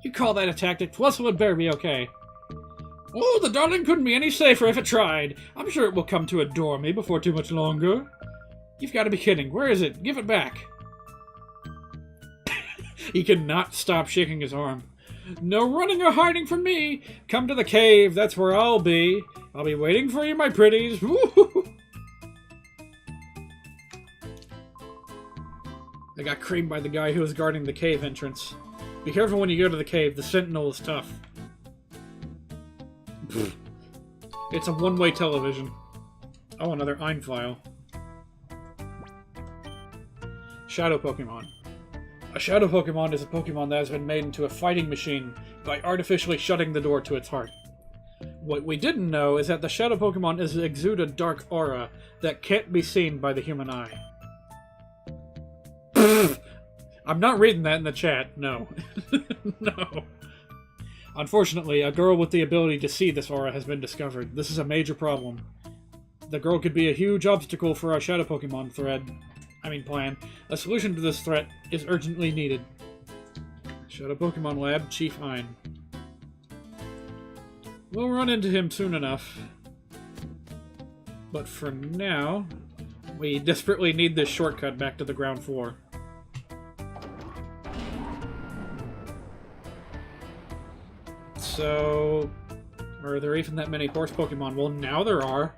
You call that a tactic? Plusle would better be okay. Oh, the darling couldn't be any safer if it tried. I'm sure it will come to adore me before too much longer. You've got to be kidding. Where is it? Give it back. He cannot stop shaking his arm. No running or hiding from me. Come to the cave. That's where I'll be. I'll be waiting for you, my pretties. Woo-hoo-hoo. I got creamed by the guy who was guarding the cave entrance. Be careful when you go to the cave. The sentinel is tough. It's a one-way television. Oh, another Ein file. Shadow Pokemon. A Shadow Pokemon is a Pokemon that has been made into a fighting machine by artificially shutting the door to its heart. What we didn't know is that the Shadow Pokemon exude a dark aura that can't be seen by the human eye. I'm not reading that in the chat, no. No. Unfortunately, a girl with the ability to see this aura has been discovered. This is a major problem. The girl could be a huge obstacle for our Shadow Pokemon plan. A solution to this threat is urgently needed. Shadow Pokemon Lab, Chief Ein. We'll run into him soon enough. But for now, we desperately need this shortcut back to the ground floor. So, are there even that many horse Pokemon? Well, now there are.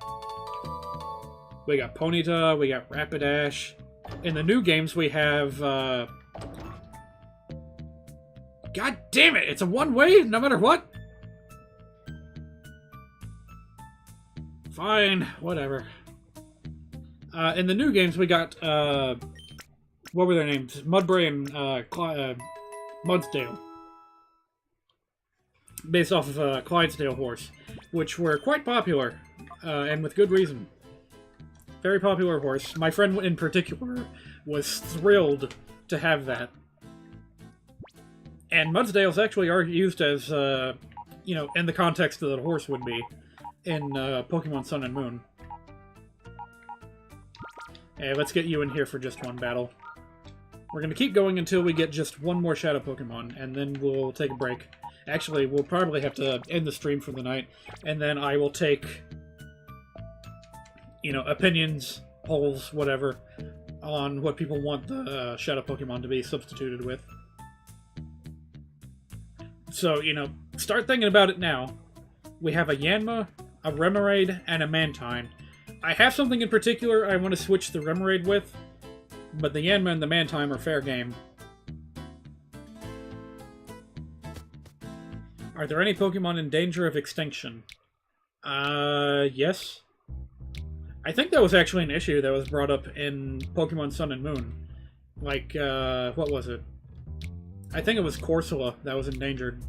We got Ponyta, we got Rapidash. In the new games, we have, God damn it! It's a one-way, no matter what? Fine, whatever. In the new games, we got, what were their names? Mudbray and, Mudsdale. Based off of a Clydesdale horse, which were quite popular, and with good reason. Very popular horse. My friend in particular was thrilled to have that. And Mudsdales actually are used as, in the context that a horse would be in Pokemon Sun and Moon. Hey, let's get you in here for just one battle. We're going to keep going until we get just one more Shadow Pokemon, and then we'll take a break. Actually, we'll probably have to end the stream for the night, and then I will take, opinions, polls, whatever, on what people want the Shadow Pokemon to be substituted with. So, start thinking about it now. We have a Yanma, a Remoraid, and a Mantine. I have something in particular I want to switch the Remoraid with, but the Yanma and the Mantine are fair game. Are there any Pokemon in danger of extinction? Yes. I think that was actually an issue that was brought up in Pokemon Sun and Moon. Like, what was it? I think it was Corsola that was endangered.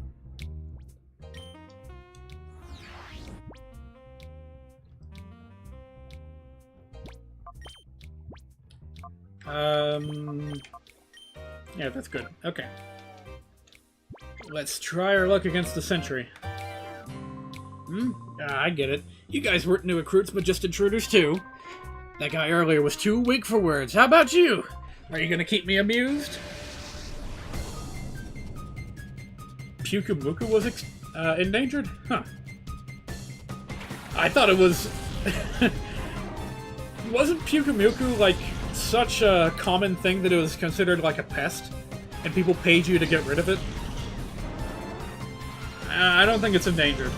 Yeah, that's good. Okay. Let's try our luck against the Sentry. I get it. You guys weren't new recruits, but just intruders too. That guy earlier was too weak for words. How about you? Are you gonna keep me amused? Pyukumuku was endangered? Huh. I thought it was... Wasn't Pyukumuku, like, such a common thing that it was considered like a pest? And people paid you to get rid of it? I don't think it's endangered.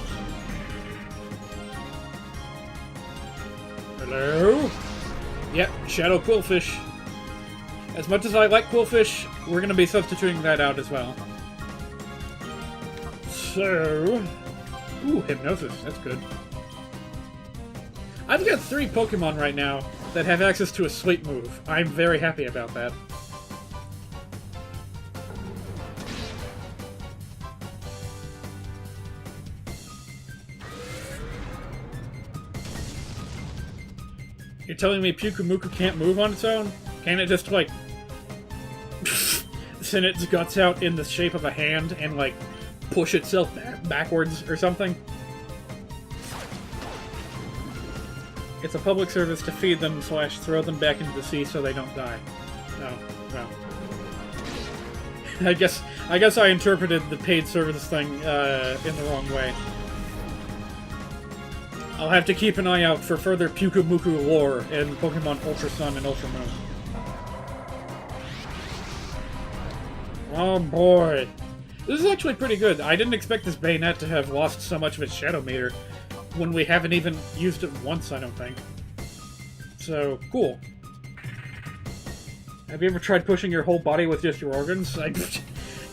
Hello? Yep, Shadow Quillfish. As much as I like Quillfish, we're going to be substituting that out as well. So... Ooh, Hypnosis. That's good. I've got 3 Pokemon right now that have access to a sleep move. I'm very happy about that. You're telling me Pyukumuku can't move on its own? Can't it just, like, send its guts out in the shape of a hand and, like, push itself backwards or something? It's a public service to feed them / throw them back into the sea so they don't die. Oh, well. I guess I interpreted the paid service thing in the wrong way. I'll have to keep an eye out for further Pyukumuku lore in Pokemon Ultra Sun and Ultra Moon. Oh boy. This is actually pretty good. I didn't expect this Bayonet to have lost so much of its Shadow Meter when we haven't even used it once, I don't think. So, cool. Have you ever tried pushing your whole body with just your organs?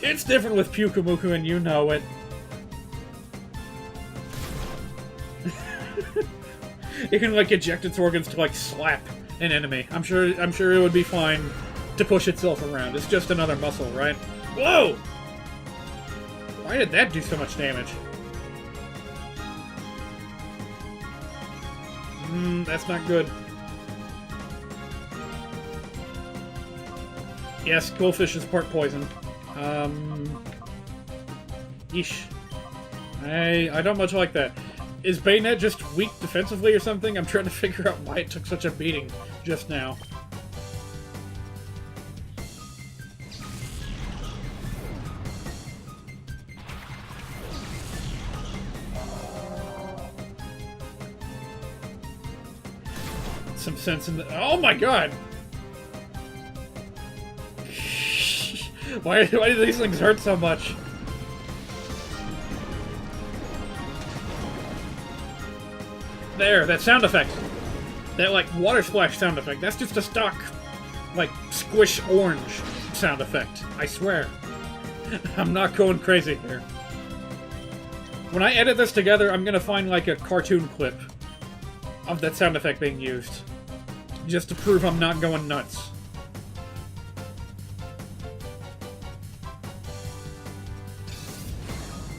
It's different with Pyukumuku and you know it. It can, like, eject its organs to, like, slap an enemy. I'm sure it would be fine to push itself around. It's just another muscle, right? Whoa! Why did that do so much damage? That's not good. Yes, Goldfish is part poison. Yeesh. I don't much like that. Is Bayonet just weak defensively or something? I'm trying to figure out why it took such a beating just now. Some sense in the... Oh my god! Why do these things hurt so much? There, that sound effect. That, like, water splash sound effect. That's just a stock, like, squish orange sound effect. I swear. I'm not going crazy here. When I edit this together, I'm gonna find, like, a cartoon clip of that sound effect being used. Just to prove I'm not going nuts.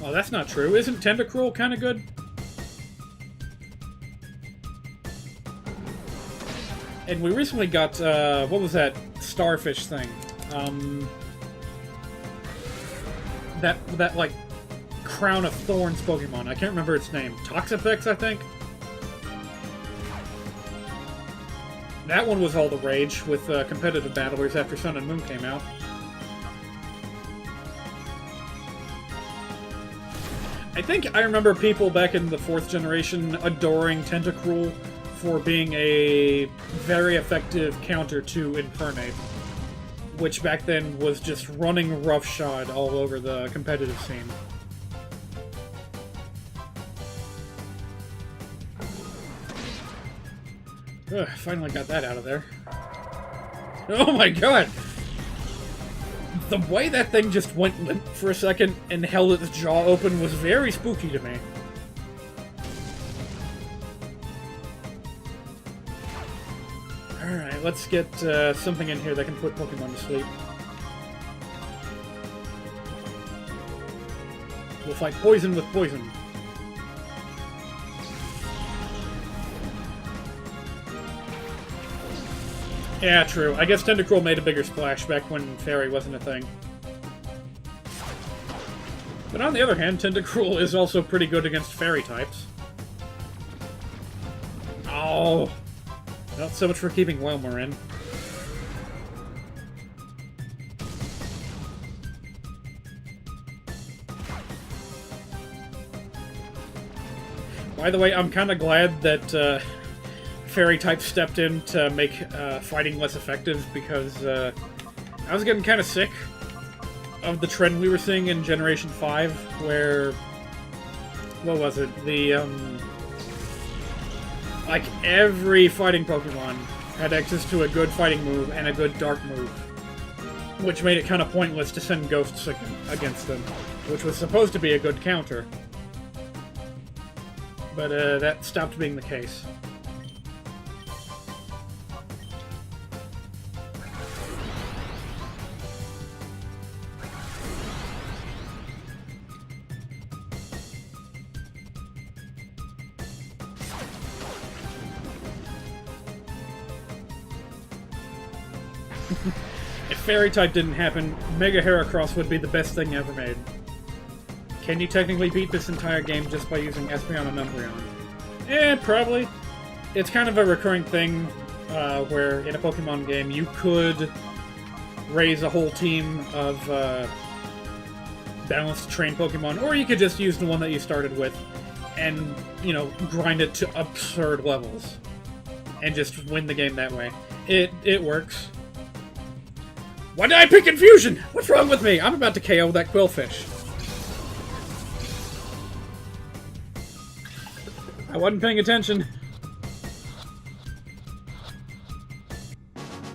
Oh, that's not true. Isn't Tentacruel kind of good? And we recently got, what was that starfish thing? That, like, Crown of Thorns Pokemon. I can't remember its name. Toxapex, I think? That one was all the rage with competitive battlers after Sun and Moon came out. I think I remember people back in the 4th generation adoring Tentacruel for being a very effective counter to Infernape, which back then was just running roughshod all over the competitive scene. Ugh, finally got that out of there. Oh my god! The way that thing just went limp for a second and held its jaw open was very spooky to me. Alright, let's get something in here that can put Pokemon to sleep. We'll fight poison with poison. Yeah, true. I guess Tentacruel made a bigger splash back when Fairy wasn't a thing. But on the other hand, Tentacruel is also pretty good against Fairy types. Oh! Not so much for keeping Whelmer in. By the way, I'm kind of glad that Fairy type stepped in to make fighting less effective, because I was getting kind of sick of the trend we were seeing in Generation 5, where... what was it? The, like, every fighting Pokemon had access to a good fighting move and a good dark move, which made it kind of pointless to send Ghosts against them, which was supposed to be a good counter. But that stopped being the case. If Fairy type didn't happen, Mega Heracross would be the best thing ever made. Can you technically beat this entire game just by using Espeon and Umbreon? Probably. It's kind of a recurring thing where in a Pokemon game you could raise a whole team of balanced trained Pokemon, or you could just use the one that you started with and, you know, grind it to absurd levels and just win the game that way. It works. Why did I pick Infusion? What's wrong with me? I'm about to KO that Quillfish. I wasn't paying attention.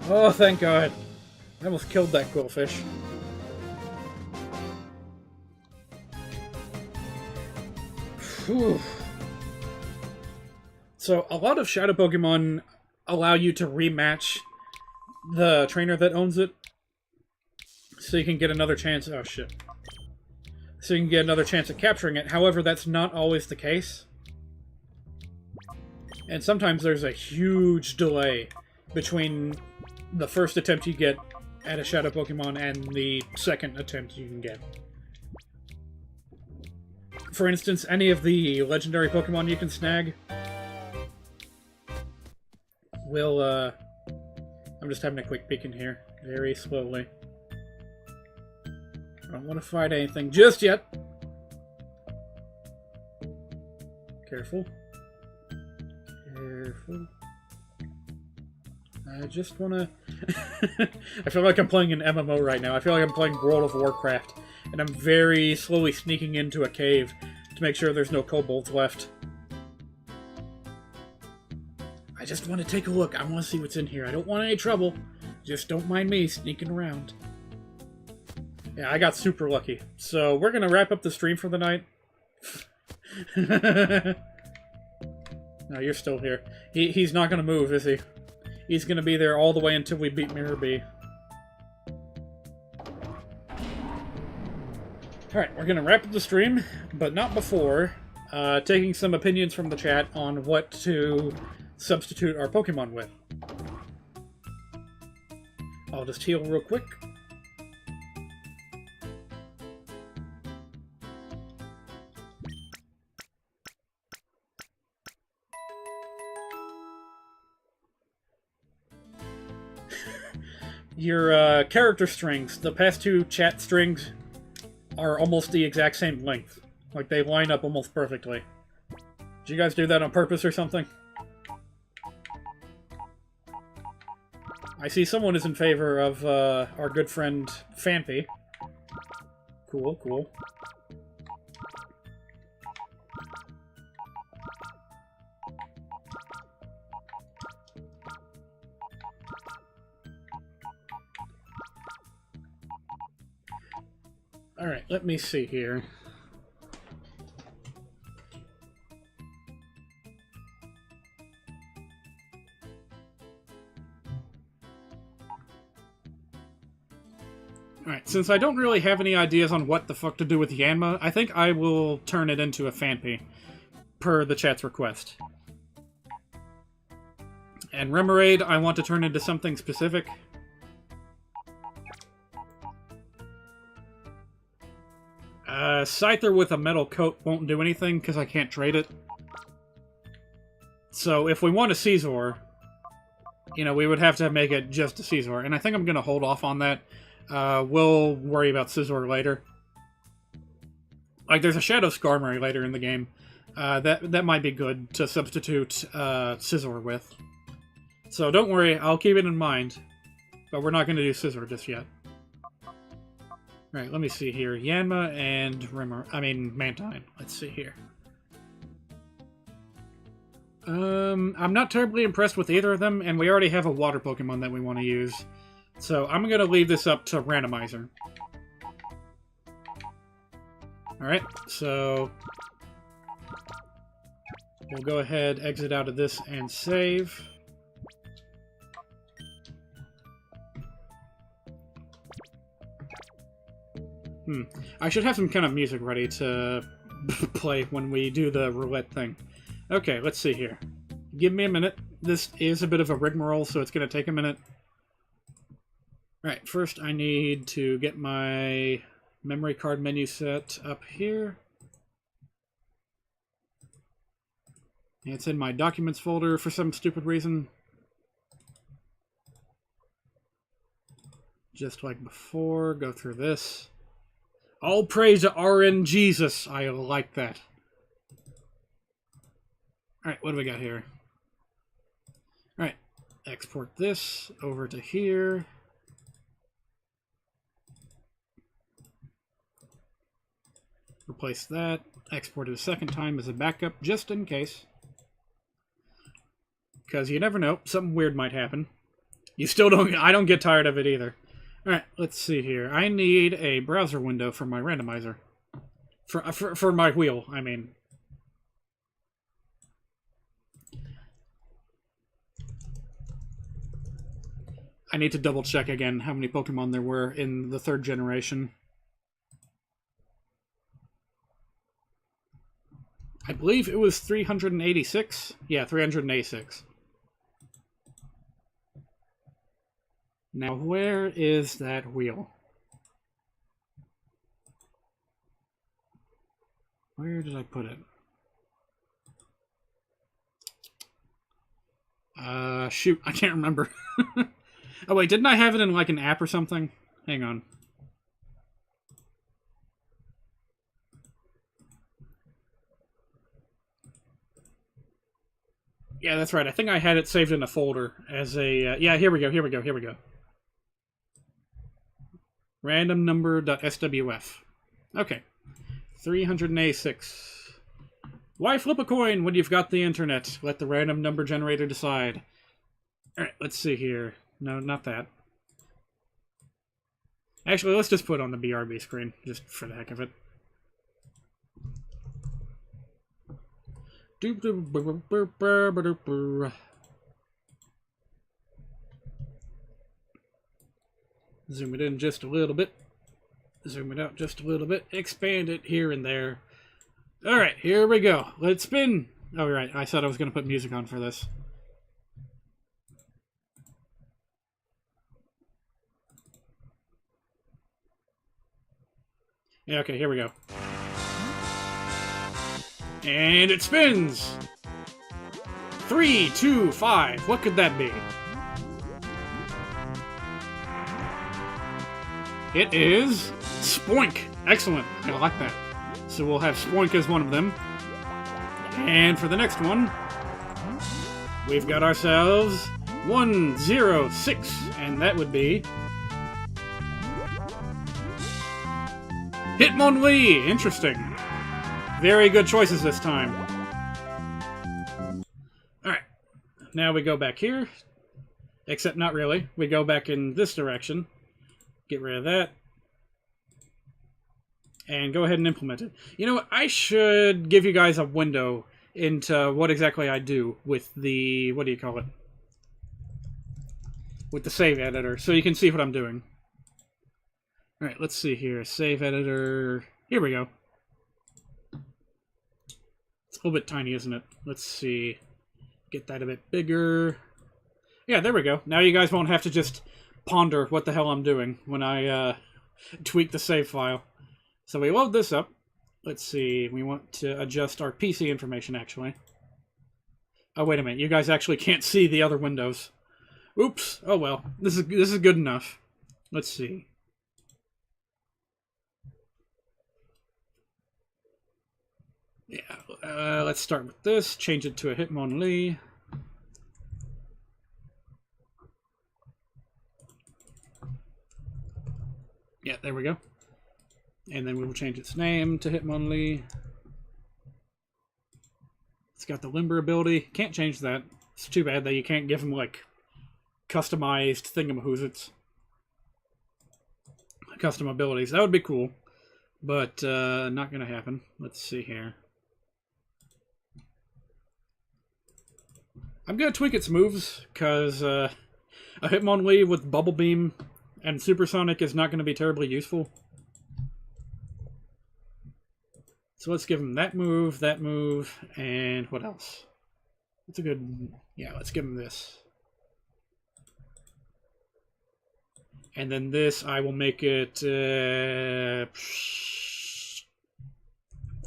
Oh, thank God. I almost killed that Quillfish. Whew. So, a lot of Shadow Pokemon allow you to rematch the trainer that owns it. So you can get another chance... Oh, shit. So you can get another chance at capturing it. However, that's not always the case. And sometimes there's a huge delay between the first attempt you get at a Shadow Pokemon and the second attempt you can get. For instance, any of the legendary Pokemon you can snag will, I'm just having a quick peek in here, very slowly. I don't want to fight anything just yet. Careful. Careful. I just want to... I feel like I'm playing an MMO right now. I feel like I'm playing World of Warcraft, and I'm very slowly sneaking into a cave to make sure there's no kobolds left. I just want to take a look. I want to see what's in here. I don't want any trouble. Just don't mind me sneaking around. Yeah, I got super lucky. So we're going to wrap up the stream for the night. No, you're still here. He's not going to move, is he? He's going to be there all the way until we beat Mirror B. Alright, we're going to wrap up the stream, but not before taking some opinions from the chat on what to substitute our Pokemon with. I'll just heal real quick. Your character strings, the past two chat strings, are almost the exact same length. Like, they line up almost perfectly. Did you guys do that on purpose or something? I see someone is in favor of our good friend Phanpy. Cool, cool. Alright, let me see here. Alright, since I don't really have any ideas on what the fuck to do with Yanma, I think I will turn it into a Phanpy, per the chat's request. And Remoraid, I want to turn into something specific. Scyther with a metal coat won't do anything because I can't trade it. So if we want a Scizor, you know, we would have to make it just a Scizor. And I think I'm going to hold off on that. We'll worry about Scizor later. Like, there's a Shadow Skarmory later in the game. That might be good to substitute Scizor with. So don't worry, I'll keep it in mind. But we're not going to do Scizor just yet. Right, let me see here. Yanma and Mantine. Let's see here. I'm not terribly impressed with either of them, and we already have a water Pokemon that we want to use. So I'm going to leave this up to Randomizer. Alright, so we'll go ahead, exit out of this, and save. I should have some kind of music ready to play when we do the roulette thing. Okay, let's see here. Give me a minute. This is a bit of a rigmarole, so it's going to take a minute. Alright, first I need to get my memory card menu set up here. It's in my documents folder for some stupid reason. Just like before, go through this. All praise to RN Jesus. I like that. Alright, what do we got here? Alright, export this over to here. Replace that. Export it a second time as a backup, just in case. Because you never know, something weird might happen. You still don't... I don't get tired of it either. Alright, let's see here. I need a browser window for my randomizer. For my wheel, I mean. I need to double check again how many Pokemon there were in the 3rd generation. I believe it was 386. Yeah, 386. Now, where is that wheel? Where did I put it? Shoot, I can't remember. Oh, wait, didn't I have it in, like, an app or something? Hang on. Yeah, that's right. I think I had it saved in a folder as a... yeah, here we go. Random number.swf. Okay. 386. Why flip a coin when you've got the internet? Let the random number generator decide. Alright, let's see here. No, not that. Actually, let's just put it on the BRB screen, just for the heck of it. Zoom it in just a little bit. Zoom it out just a little bit. Expand it here and there. Alright, here we go. Let's spin. Oh, right. I said I was going to put music on for this. Yeah, okay, here we go. And it spins! 3, 2, 5. What could that be? It is Spoink. Excellent. I like that. So we'll have Spoink as one of them. And for the next one, we've got ourselves 106. And that would be Hitmonlee. Interesting. Very good choices this time. Alright. Now we go back here. Except not really. We go back in this direction. Get rid of that. And go ahead and implement it. You know what? I should give you guys a window into what exactly I do with the... what do you call it? With the save editor, so you can see what I'm doing. Alright, let's see here. Save editor... Here we go. It's a little bit tiny, isn't it? Let's see. Get that a bit bigger. Yeah, there we go. Now you guys won't have to just ponder what the hell I'm doing when I tweak the save file. So we load this up. Let's see. We want to adjust our PC information, actually. Oh, wait a minute. You guys actually can't see the other windows. Oops. Oh, well. This is good enough. Let's see. Yeah, let's start with this. Change it to a Hitmonlee. Yeah, there we go. And then we will change its name to Hitmonlee. It's got the Limber ability. Can't change that. It's too bad that you can't give them, like, customized thingamahoozits. Custom abilities. That would be cool. But, not gonna happen. Let's see here. I'm gonna tweak its moves, because, a Hitmonlee with Bubble Beam and Supersonic is not gonna be terribly useful. So let's give him that move, and what else? That's a good... yeah, let's give him this. And then this, I will make it...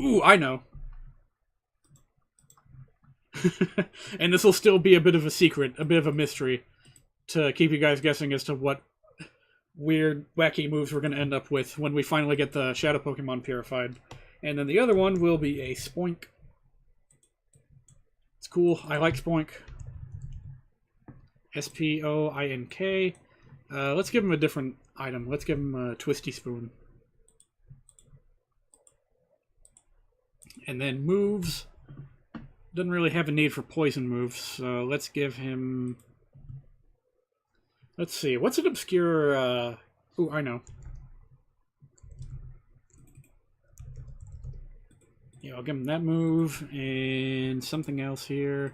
Ooh, I know. And this will still be a bit of a secret, a bit of a mystery, to keep you guys guessing as to what weird, wacky moves we're going to end up with when we finally get the Shadow Pokemon purified. And then the other one will be a Spoink. It's cool. I like Spoink. S-P-O-I-N-K. Let's give him a different item. Let's give him a Twisty Spoon. And then moves. Doesn't really have a need for poison moves, so let's give him... Let's see, what's an obscure... Ooh, I know. Yeah, I'll give him that move, and something else here.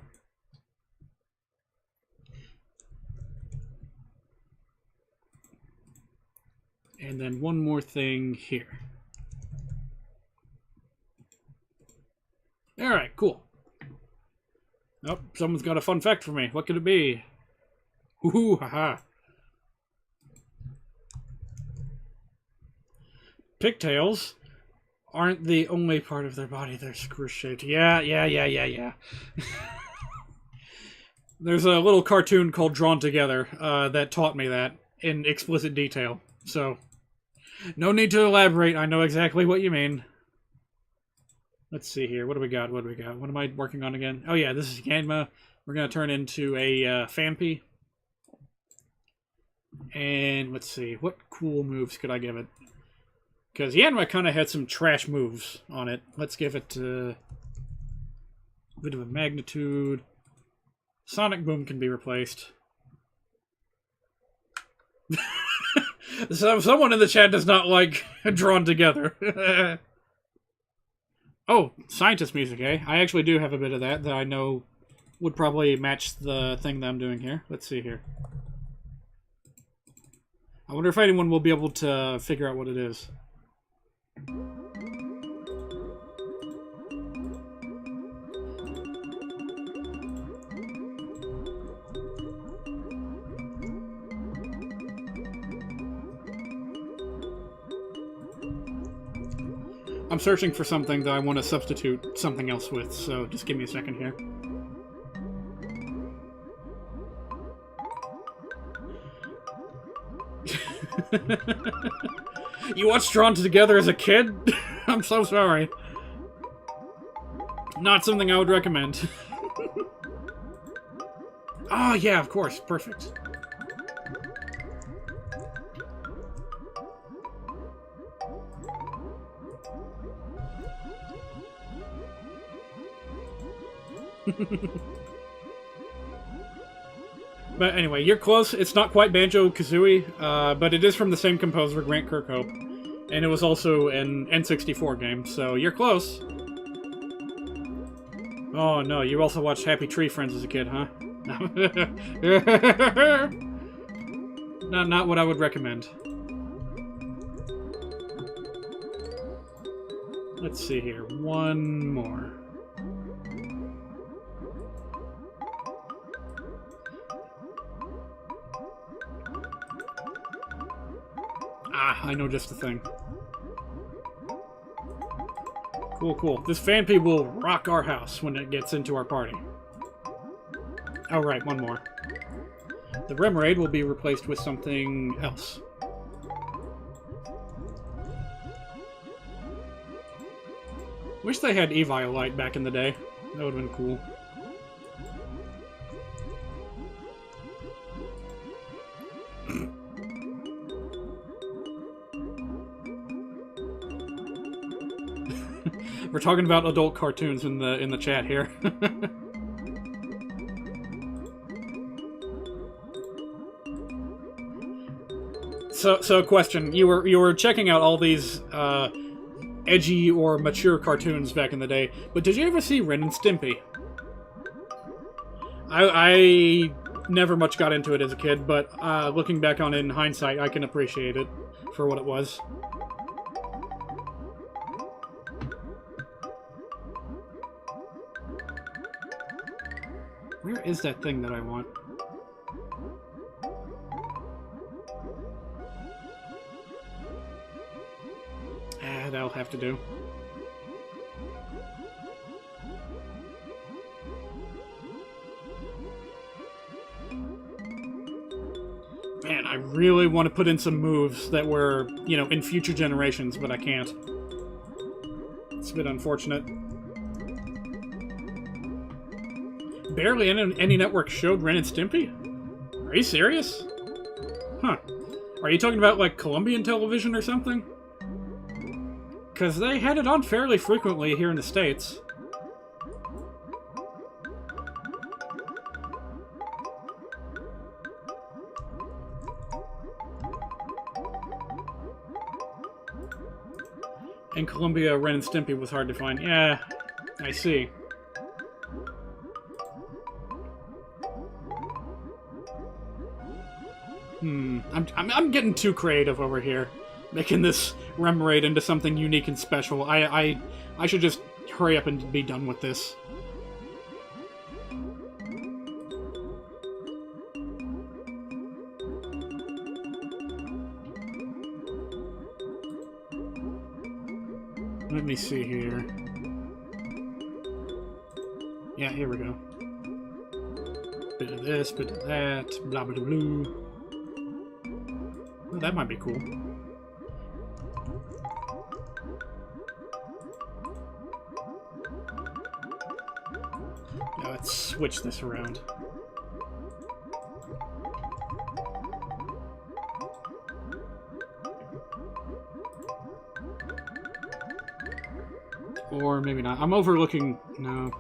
And then one more thing here. Alright, cool. Oh, someone's got a fun fact for me. What could it be? Ooh, haha. Pigtails aren't the only part of their body they're screw-shaped. Yeah. There's a little cartoon called Drawn Together that taught me that in explicit detail. So, no need to elaborate. I know exactly what you mean. Let's see here. What do we got? What am I working on again? Oh yeah, this is Yanma. We're going to turn into a Phanpy. And let's see. What cool moves could I give it? Because Yanma kind of had some trash moves on it. Let's give it a bit of a magnitude. Sonic Boom can be replaced. So someone in the chat does not like Drawn Together. Oh, scientist music, eh? I actually do have a bit of that I know would probably match the thing that I'm doing here. Let's see here. I wonder if anyone will be able to figure out what it is. I'm searching for something that I want to substitute something else with, so just give me a second here. You watched Drawn Together as a kid? I'm so sorry. Not something I would recommend. Oh, yeah, of course. Perfect. But anyway, you're close. It's not quite Banjo-Kazooie, but it is from the same composer, Grant Kirkhope. And it was also an N64 game, so you're close. Oh no, you also watched Happy Tree Friends as a kid, huh? Not what I would recommend. Let's see here. One more. Ah, I know just the thing. Cool, cool. This Phanpy will rock our house when it gets into our party. Oh, right, one more. The Remoraid will be replaced with something else. Wish they had Eviolite back in the day. That would have been cool. We're talking about adult cartoons in the chat here. So question, you were checking out all these edgy or mature cartoons back in the day, but did you ever see Ren and Stimpy? I never much got into it as a kid, but looking back on it in hindsight, I can appreciate it for what it was. Where is that thing that I want? that'll have to do. Man, I really want to put in some moves that were, you know, in future generations, but I can't. It's a bit unfortunate. Barely any network showed Ren and Stimpy? Are you serious? Huh. Are you talking about, like, Colombian television or something? Because they had it on fairly frequently here in the States. In Colombia, Ren and Stimpy was hard to find. Yeah, I see. I'm getting too creative over here, making this Remoraid into something unique and special. I should just hurry up and be done with this. Let me see here. Yeah, here we go. Bit of this, bit of that, blah blah blah. Oh, that might be cool. Now let's switch this around. Or maybe not. I'm overlooking... No.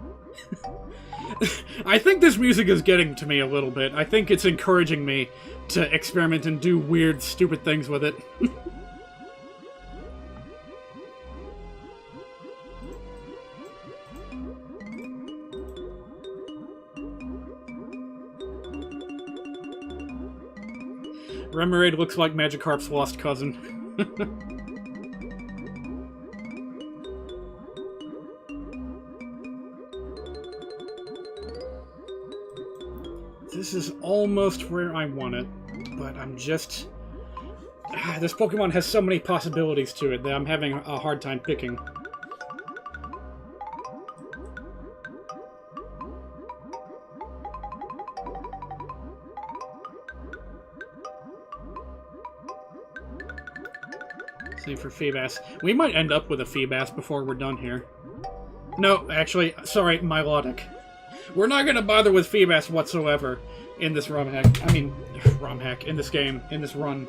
I think this music is getting to me a little bit. I think it's encouraging me to experiment and do weird, stupid things with it. Remoraid looks like Magikarp's lost cousin. This is almost where I want it, but I'm just... this Pokemon has so many possibilities to it that I'm having a hard time picking. Same for Feebas. We might end up with a Feebas before we're done here. No, actually, sorry, Milotic. We're not going to bother with Feebas whatsoever in this ROM hack. I mean, ROM hack, in this game, in this run.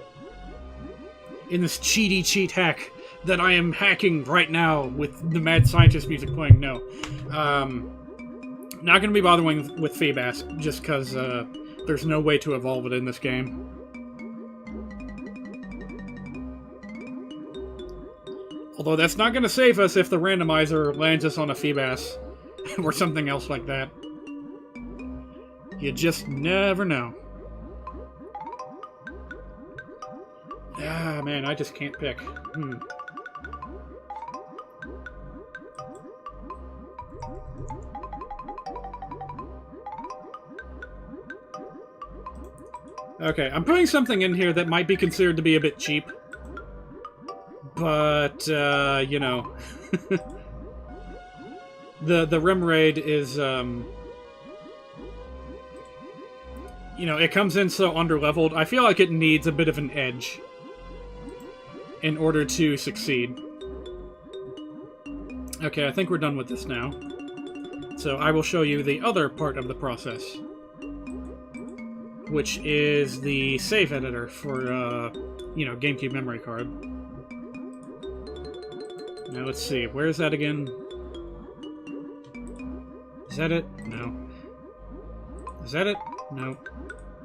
In this cheaty cheat hack that I am hacking right now with the Mad Scientist music playing. No. Not going to be bothering with Feebas, just because there's no way to evolve it in this game. Although that's not going to save us if the randomizer lands us on a Feebas or something else like that. You just never know. Ah, man, I just can't pick. Okay, I'm putting something in here that might be considered to be a bit cheap. But, you know... the Remoraid is, you know, it comes in so underleveled. I feel like it needs a bit of an edge in order to succeed. Okay, I think we're done with this now. So I will show you the other part of the process, which is the save editor for, you know, Gamecube memory card. Now let's see, where is that again? Is that it? No. Is that it? No.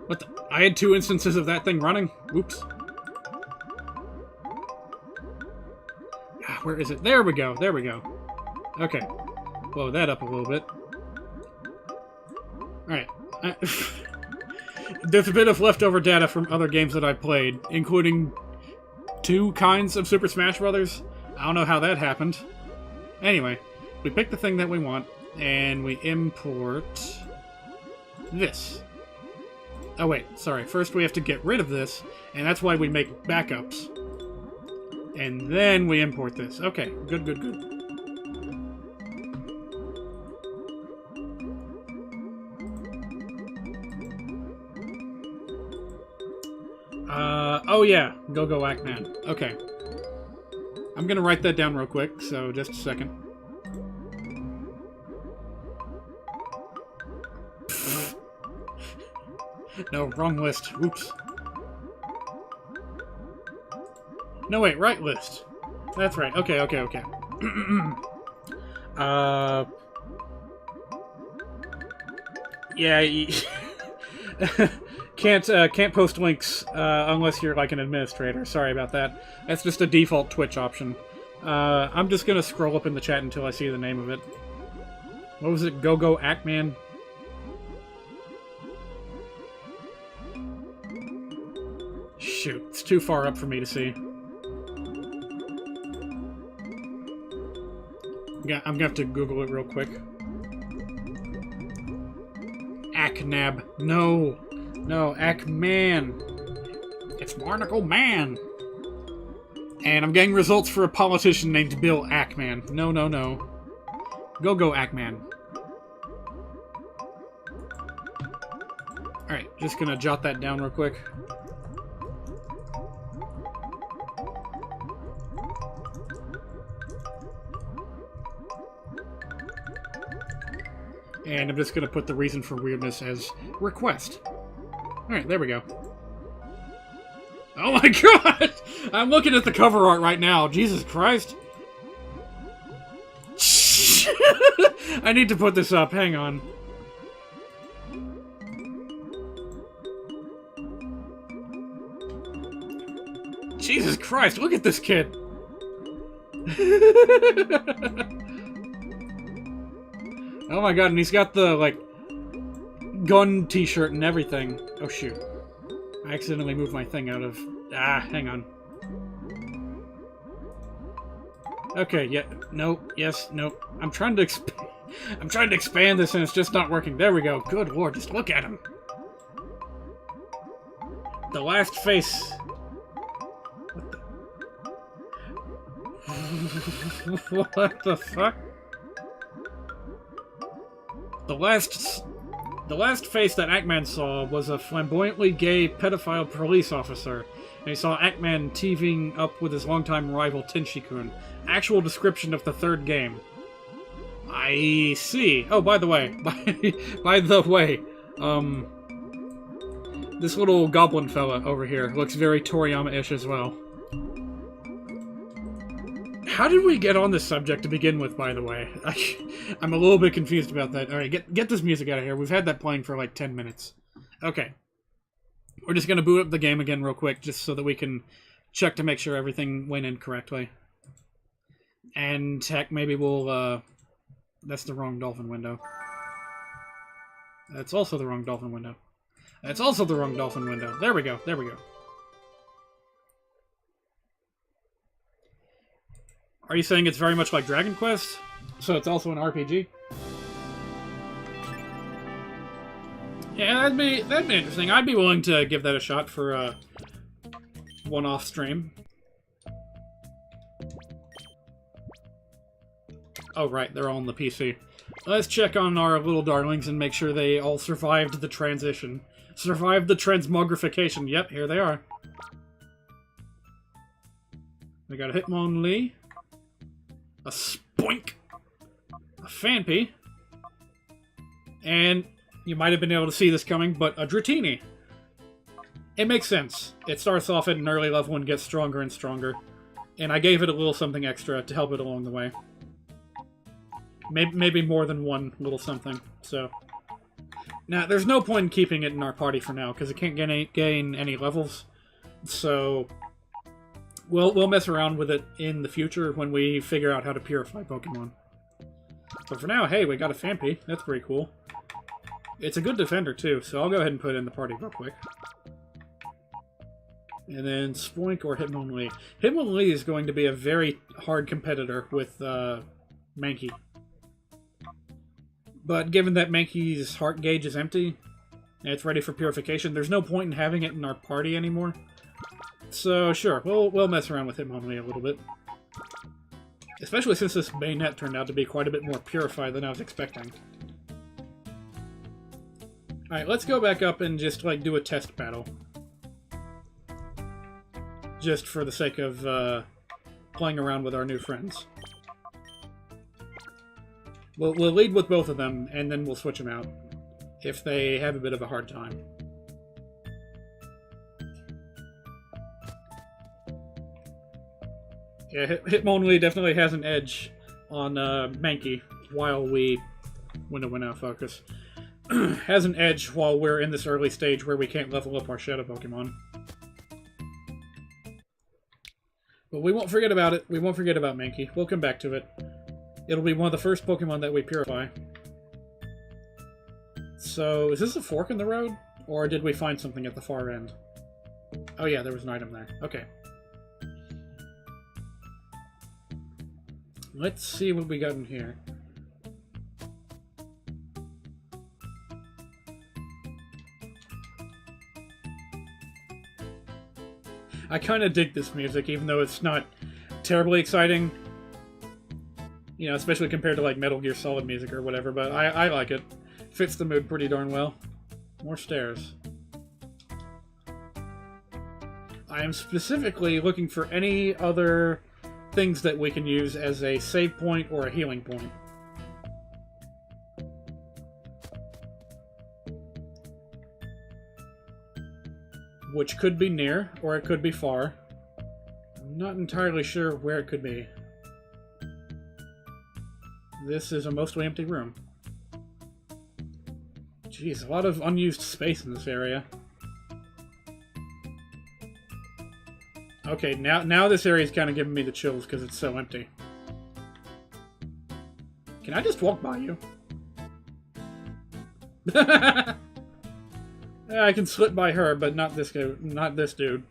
What the? I had 2 instances of that thing running? Oops. Where is it? There we go. There we go. Okay. Blow that up a little bit. Alright. There's a bit of leftover data from other games that I've played, including 2 kinds of Super Smash Brothers. I don't know how that happened. Anyway, we pick the thing that we want, and we import this. Oh wait, sorry. First we have to get rid of this, and that's why we make backups. And then we import this. Okay, good, good, good. Oh yeah, Go-Go Ackman. Okay. I'm gonna write that down real quick, so just a second. No, wrong list. Oops. No, wait, right list. That's right. Okay, okay, okay. Yeah, can't post links unless you're like an administrator. Sorry about that. That's just a default Twitch option. I'm just gonna scroll up in the chat until I see the name of it. What was it? Go-Go Ackman? Shoot, it's too far up for me to see. Yeah, I'm gonna have to Google it real quick. Acknab. No. No, Ackman. It's Barnacle Man. And I'm getting results for a politician named Bill Ackman. No, no, no. Go-Go Ackman. Alright, just gonna jot that down real quick. And I'm just going to put the reason for weirdness as request. Alright, there we go. Oh my god! I'm looking at the cover art right now. Jesus Christ. I need to put this up. Hang on. Jesus Christ, look at this kid. Oh my god, and he's got the, like, gun t-shirt and everything. Oh shoot. I accidentally moved my thing out of... Ah, hang on. Okay, yeah, nope, yes, nope. I'm trying to expand this and it's just not working. There we go. Good lord, just look at him. The last face. What the fuck? The last face that Ackman saw was a flamboyantly gay pedophile police officer, and he saw Ackman teaming up with his longtime rival Tenshi-kun. Actual description of the third game. I see. Oh, by the way, by the way, this little goblin fella over here looks very Toriyama-ish as well. How did we get on this subject to begin with, by the way? I'm a little bit confused about that. Alright, get this music out of here. We've had that playing for like 10 minutes. Okay. We're just going to boot up the game again real quick, just so that we can check to make sure everything went in correctly. And heck, maybe we'll, that's the wrong dolphin window. That's also the wrong dolphin window. That's also the wrong dolphin window. There we go, there we go. Are you saying it's very much like Dragon Quest? So it's also an RPG? Yeah, that'd be interesting. I'd be willing to give that a shot for a one-off stream. Oh right, they're all on the PC. Let's check on our little darlings and make sure they all survived the transition. Survived the transmogrification. Yep, here they are. We got a Hitmonlee. A Spoink, a Phanpy, and you might have been able to see this coming, but a Dratini. It makes sense. It starts off at an early level and gets stronger and stronger, and I gave it a little something extra to help it along the way. Maybe more than one little something, so... Now, there's no point in keeping it in our party for now, because it can't gain any levels, so... We'll mess around with it in the future when we figure out how to purify Pokemon. But for now, hey, we got a Phanpy. That's pretty cool. It's a good defender, too, so I'll go ahead and put it in the party real quick. And then Spoink or Hitmonlee. Hitmonlee is going to be a very hard competitor with Mankey. But given that Mankey's heart gauge is empty, and it's ready for purification, there's no point in having it in our party anymore. So, sure, we'll mess around with Hitmonlee a little bit. Especially since this bayonet turned out to be quite a bit more purified than I was expecting. Alright, let's go back up and just, like, do a test battle. Just for the sake of, playing around with our new friends. We'll lead with both of them, and then we'll switch them out. If they have a bit of a hard time. Yeah, Hitmonlee definitely has an edge on Mankey while we... Window out of focus. Has an edge while we're in this early stage where we can't level up our Shadow Pokemon. But we won't forget about it. We won't forget about Mankey. We'll come back to it. It'll be one of the first Pokemon that we purify. So, is this a fork in the road? Or did we find something at the far end? Oh yeah, there was an item there. Okay. Let's see what we got in here. I kind of dig this music, even though it's not terribly exciting. You know, especially compared to, like, Metal Gear Solid music or whatever, but I like it. Fits the mood pretty darn well. More stairs. I am specifically looking for any other things that we can use as a save point or a healing point. Which could be near, or it could be far. I'm not entirely sure where it could be. This is a mostly empty room. Jeez, a lot of unused space in this area. Okay, now this area is kind of giving me the chills because it's so empty. Can I just walk by you? I can slip by her, but not this guy, not this dude.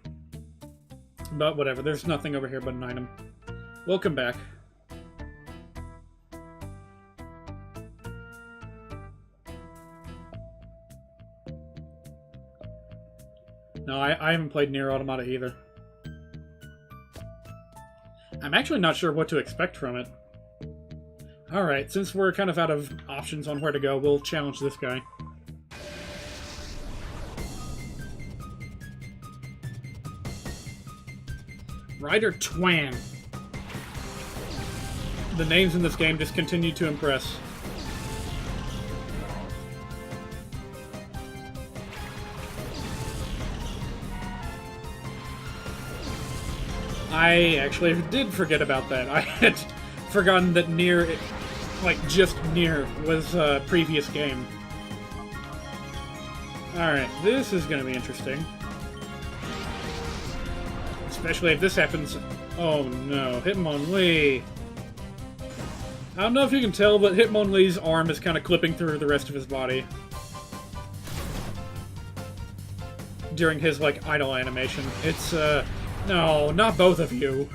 But whatever, there's nothing over here but an item. We'll come back. No, I haven't played Nier Automata either. I'm actually not sure what to expect from it. Alright, since we're kind of out of options on where to go, we'll challenge this guy. Ryder Twan. The names in this game just continue to impress. I actually did forget about that. I had forgotten that Nier, like just Nier, was a previous game. Alright, this is going to be interesting. Especially if this happens... Oh no, Hitmonlee. I don't know if you can tell, but Hitmonlee's arm is kind of clipping through the rest of his body. During his, like, idle animation. It's, no, not both of you.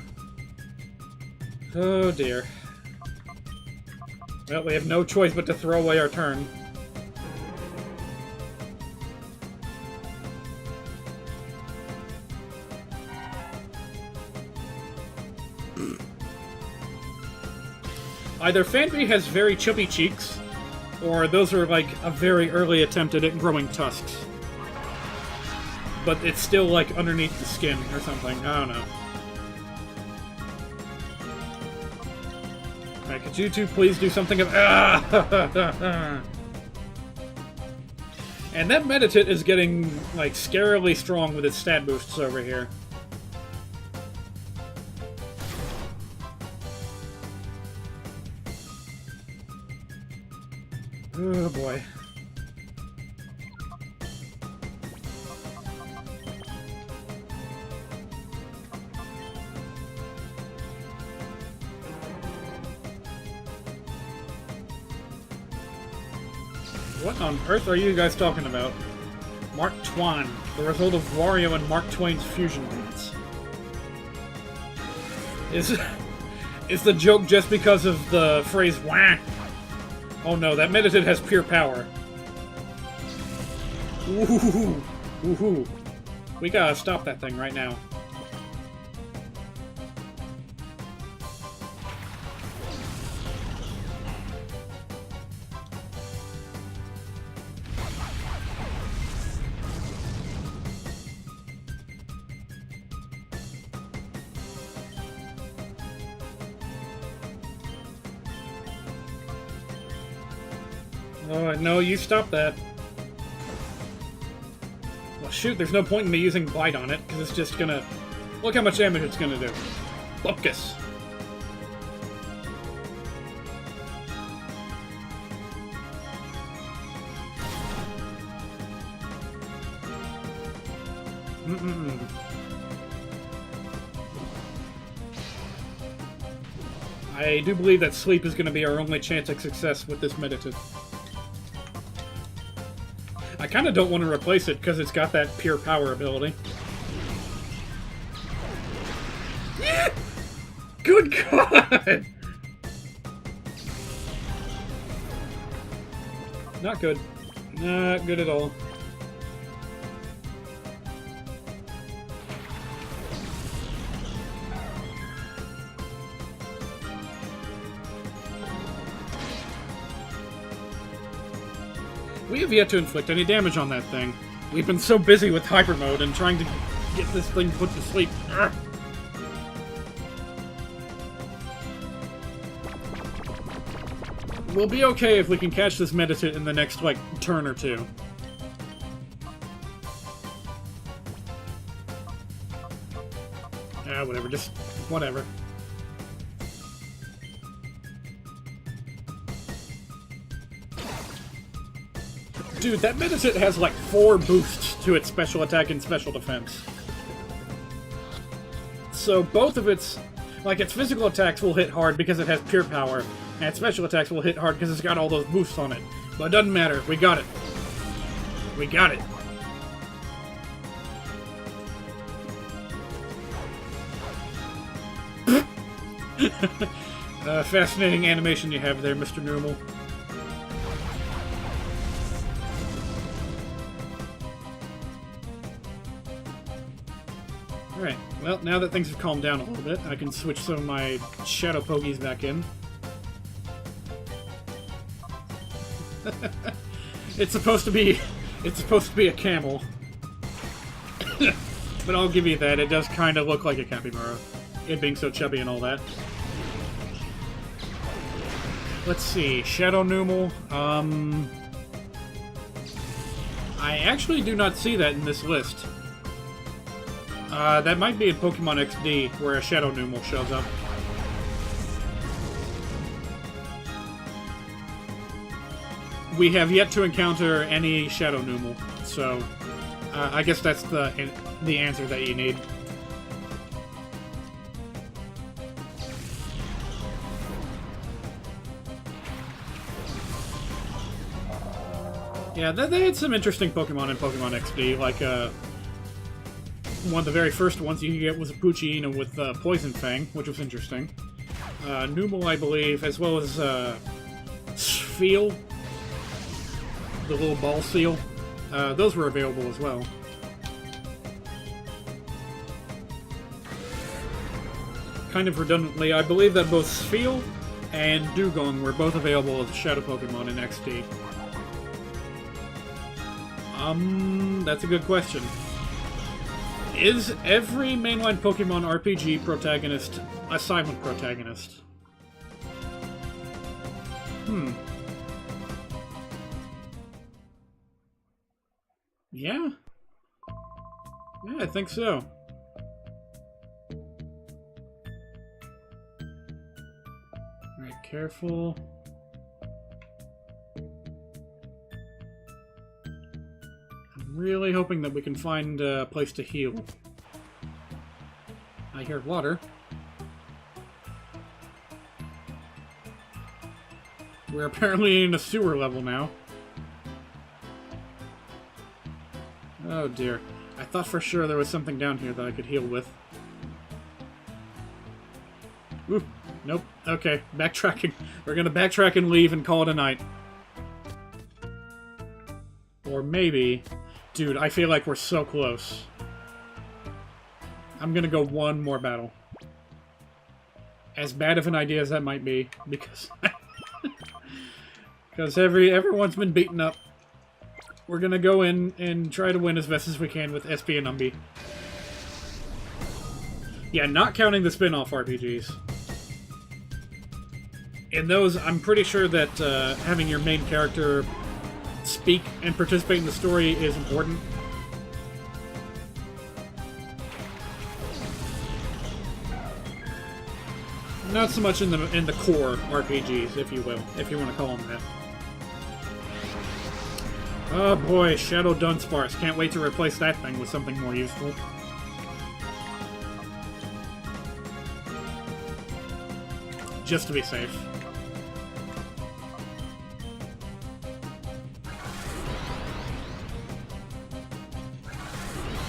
Oh dear. Well, we have no choice but to throw away our turn. Either Fandry has very chubby cheeks, or those are like a very early attempt at it growing tusks. But it's still like underneath the skin or something. I don't know. Alright, could you two please do something of... Ah! And that Meditate is getting like scarily strong with its stat boosts over here. Oh boy. What on earth are you guys talking about? Mark Twain, the result of Wario and Mark Twain's fusion dance. Is the joke just because of the phrase wah? Oh no, that Meditate has pure power. Woohoo! Woohoo! We gotta stop that thing right now. Oh, no, you stop that. Well, shoot, there's no point in me using Blight on it, because it's just gonna... Look how much damage it's gonna do. Focus. I do believe that sleep is going to be our only chance at success with this meditative. I kind of don't want to replace it because it's got that pure power ability. Good God! Not good. Not good at all. We have yet to inflict any damage on that thing. We've been so busy with hyper mode and trying to get this thing put to sleep. Ugh. We'll be okay if we can catch this Meditate in the next, like, turn or two. Whatever, just... whatever. Dude, that Meditate has, like, 4 boosts to its special attack and special defense. So both of its... like, its physical attacks will hit hard because it has pure power, and its special attacks will hit hard because it's got all those boosts on it. But it doesn't matter. We got it. We got it. Fascinating animation you have there, Mr. Normal. Alright, well, now that things have calmed down a little bit, I can switch some of my Shadow Pogies back in. It's supposed to be a camel. But I'll give you that, it does kind of look like a capybara. It being so chubby and all that. Let's see, Shadow Numel. I actually do not see that in this list. That might be in Pokemon XD, where a Shadow Numel shows up. We have yet to encounter any Shadow Numel, so I guess that's the answer that you need. Yeah, they had some interesting Pokemon in Pokemon XD, like, one of the very first ones you could get was a Poochyena with Poison Fang, which was interesting. Numel, I believe, as well as Spheal, the little ball seal. Those were available as well. Kind of redundantly, I believe that both Spheal and Dugong were both available as Shadow Pokemon in XD. That's a good question. Is every mainline Pokemon RPG protagonist a silent protagonist? Yeah? Yeah, I think so. Alright, careful. Really hoping that we can find a place to heal. I hear water. We're apparently in a sewer level now. Oh dear. I thought for sure there was something down here that I could heal with. Ooh, nope. Okay, backtracking. We're gonna backtrack and leave and call it a night. Or maybe... Dude, I feel like we're so close. I'm gonna go one more battle. As bad of an idea as that might be, because... because everyone's been beaten up. We're gonna go in and try to win as best as we can with SP and Umbi. Yeah, not counting the spin-off RPGs. In those, I'm pretty sure that having your main character speak and participate in the story is important. Not so much in the core RPGs, if you will, if you want to call them that. Oh boy, Shadow Dunsparce. Can't wait to replace that thing with something more useful. Just to be safe.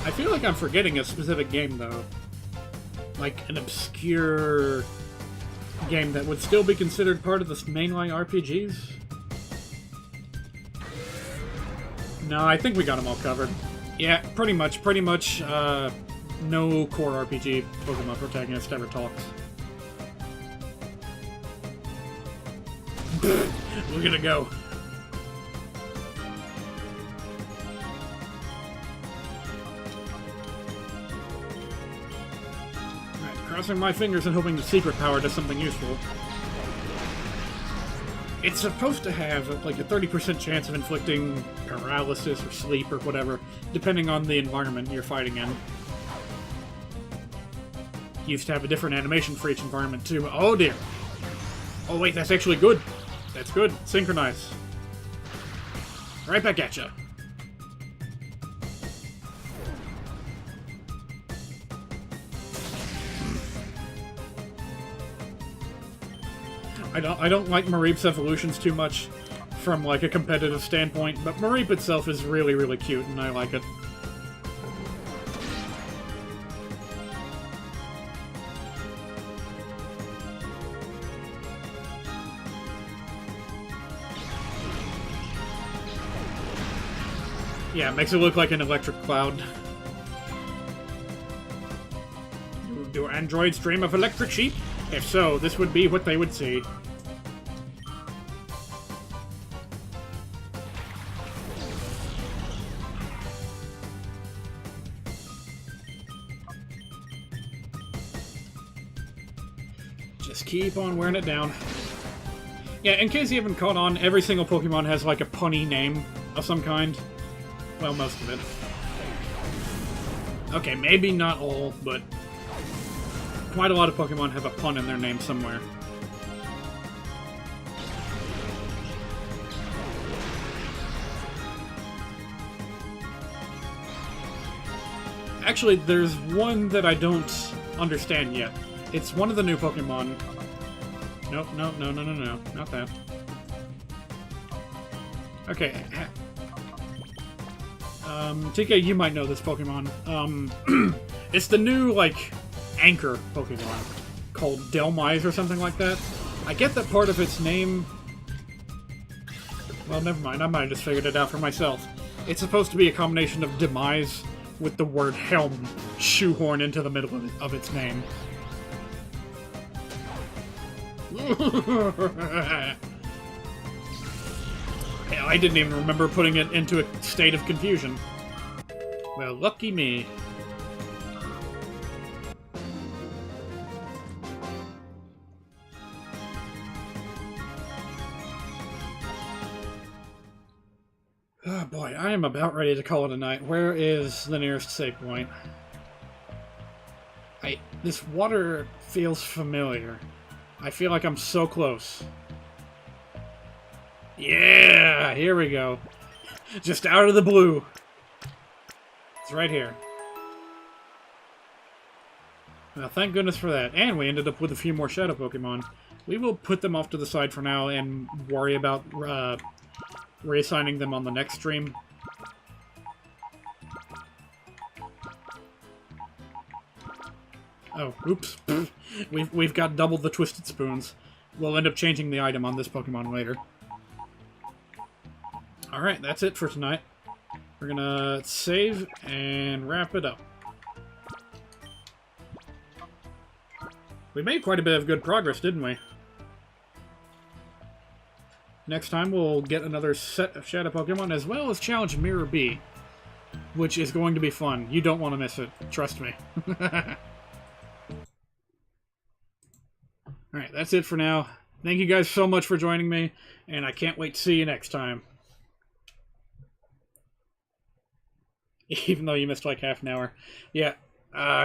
I feel like I'm forgetting a specific game, though. Like, an obscure game that would still be considered part of the mainline RPGs? No, I think we got them all covered. Yeah, pretty much, no core RPG Pokemon protagonist ever talks. Look at it go. Alright, crossing my fingers and hoping the secret power does something useful. It's supposed to have like a 30% chance of inflicting paralysis or sleep or whatever, depending on the environment you're fighting in. Used to have a different animation for each environment too. Oh dear. Oh wait, that's actually good. That's good. Synchronize. Right back at ya. I don't like Mareep's evolutions too much from like a competitive standpoint, but Mareep itself is really, really cute, and I like it. Yeah, it makes it look like an electric cloud. Do androids dream of electric sheep? If so, this would be what they would see. Just keep on wearing it down. Yeah, in case you haven't caught on, every single Pokemon has like a punny name of some kind. Well, most of it. Okay, maybe not all, but quite a lot of Pokemon have a pun in their name somewhere. Actually, there's one that I don't understand yet. It's one of the new Pokemon. Nope, no, not that. Okay. TK, you might know this Pokemon. It's the new, like, anchor Pokemon called Delmise or something like that. I get that part of its name... Well, never mind. I might have just figured it out for myself. It's supposed to be a combination of demise with the word helm shoehorned into the middle of its name. Hell, I didn't even remember putting it into a state of confusion. Well, lucky me. Oh boy, I am about ready to call it a night. Where is the nearest save point? This water feels familiar. I feel like I'm so close. Yeah, here we go. Just out of the blue. It's right here. Well, thank goodness for that. And we ended up with a few more Shadow Pokemon. We will put them off to the side for now and worry about reassigning them on the next stream. Oh, oops. We've got double the Twisted Spoons. We'll end up changing the item on this Pokemon later. Alright, that's it for tonight. We're gonna save and wrap it up. We made quite a bit of good progress, didn't we? Next time we'll get another set of Shadow Pokemon, as well as challenge Mirror B, which is going to be fun. You don't want to miss it. Trust me. Alright, that's it for now. Thank you guys so much for joining me, and I can't wait to see you next time. even though you missed like half an hour. Yeah,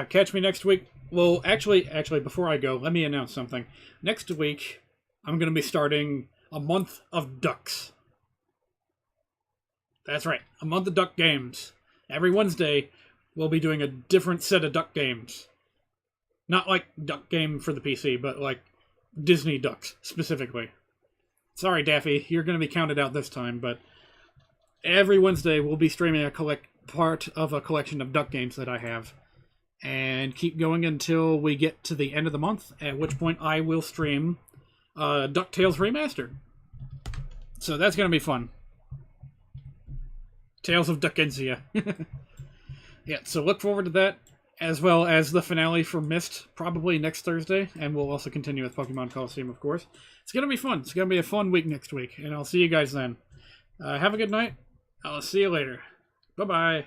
catch me next week. Well, actually, before I go, let me announce something. Next week, I'm going to be starting a month of ducks. That's right, a month of duck games. Every Wednesday, we'll be doing a different set of duck games. Not like duck game for the PC, but like Disney ducks, specifically. Sorry, Daffy, you're going to be counted out this time, but every Wednesday we'll be streaming part of a collection of duck games that I have. And keep going until we get to the end of the month, at which point I will stream DuckTales Remastered. So that's going to be fun. Tales of Duckenzia. Yeah, so look forward to that, as well as the finale for Myst, probably next Thursday, and we'll also continue with Pokemon Colosseum, of course. It's going to be fun. It's going to be a fun week next week, and I'll see you guys then. Have a good night. I'll see you later. Bye-bye.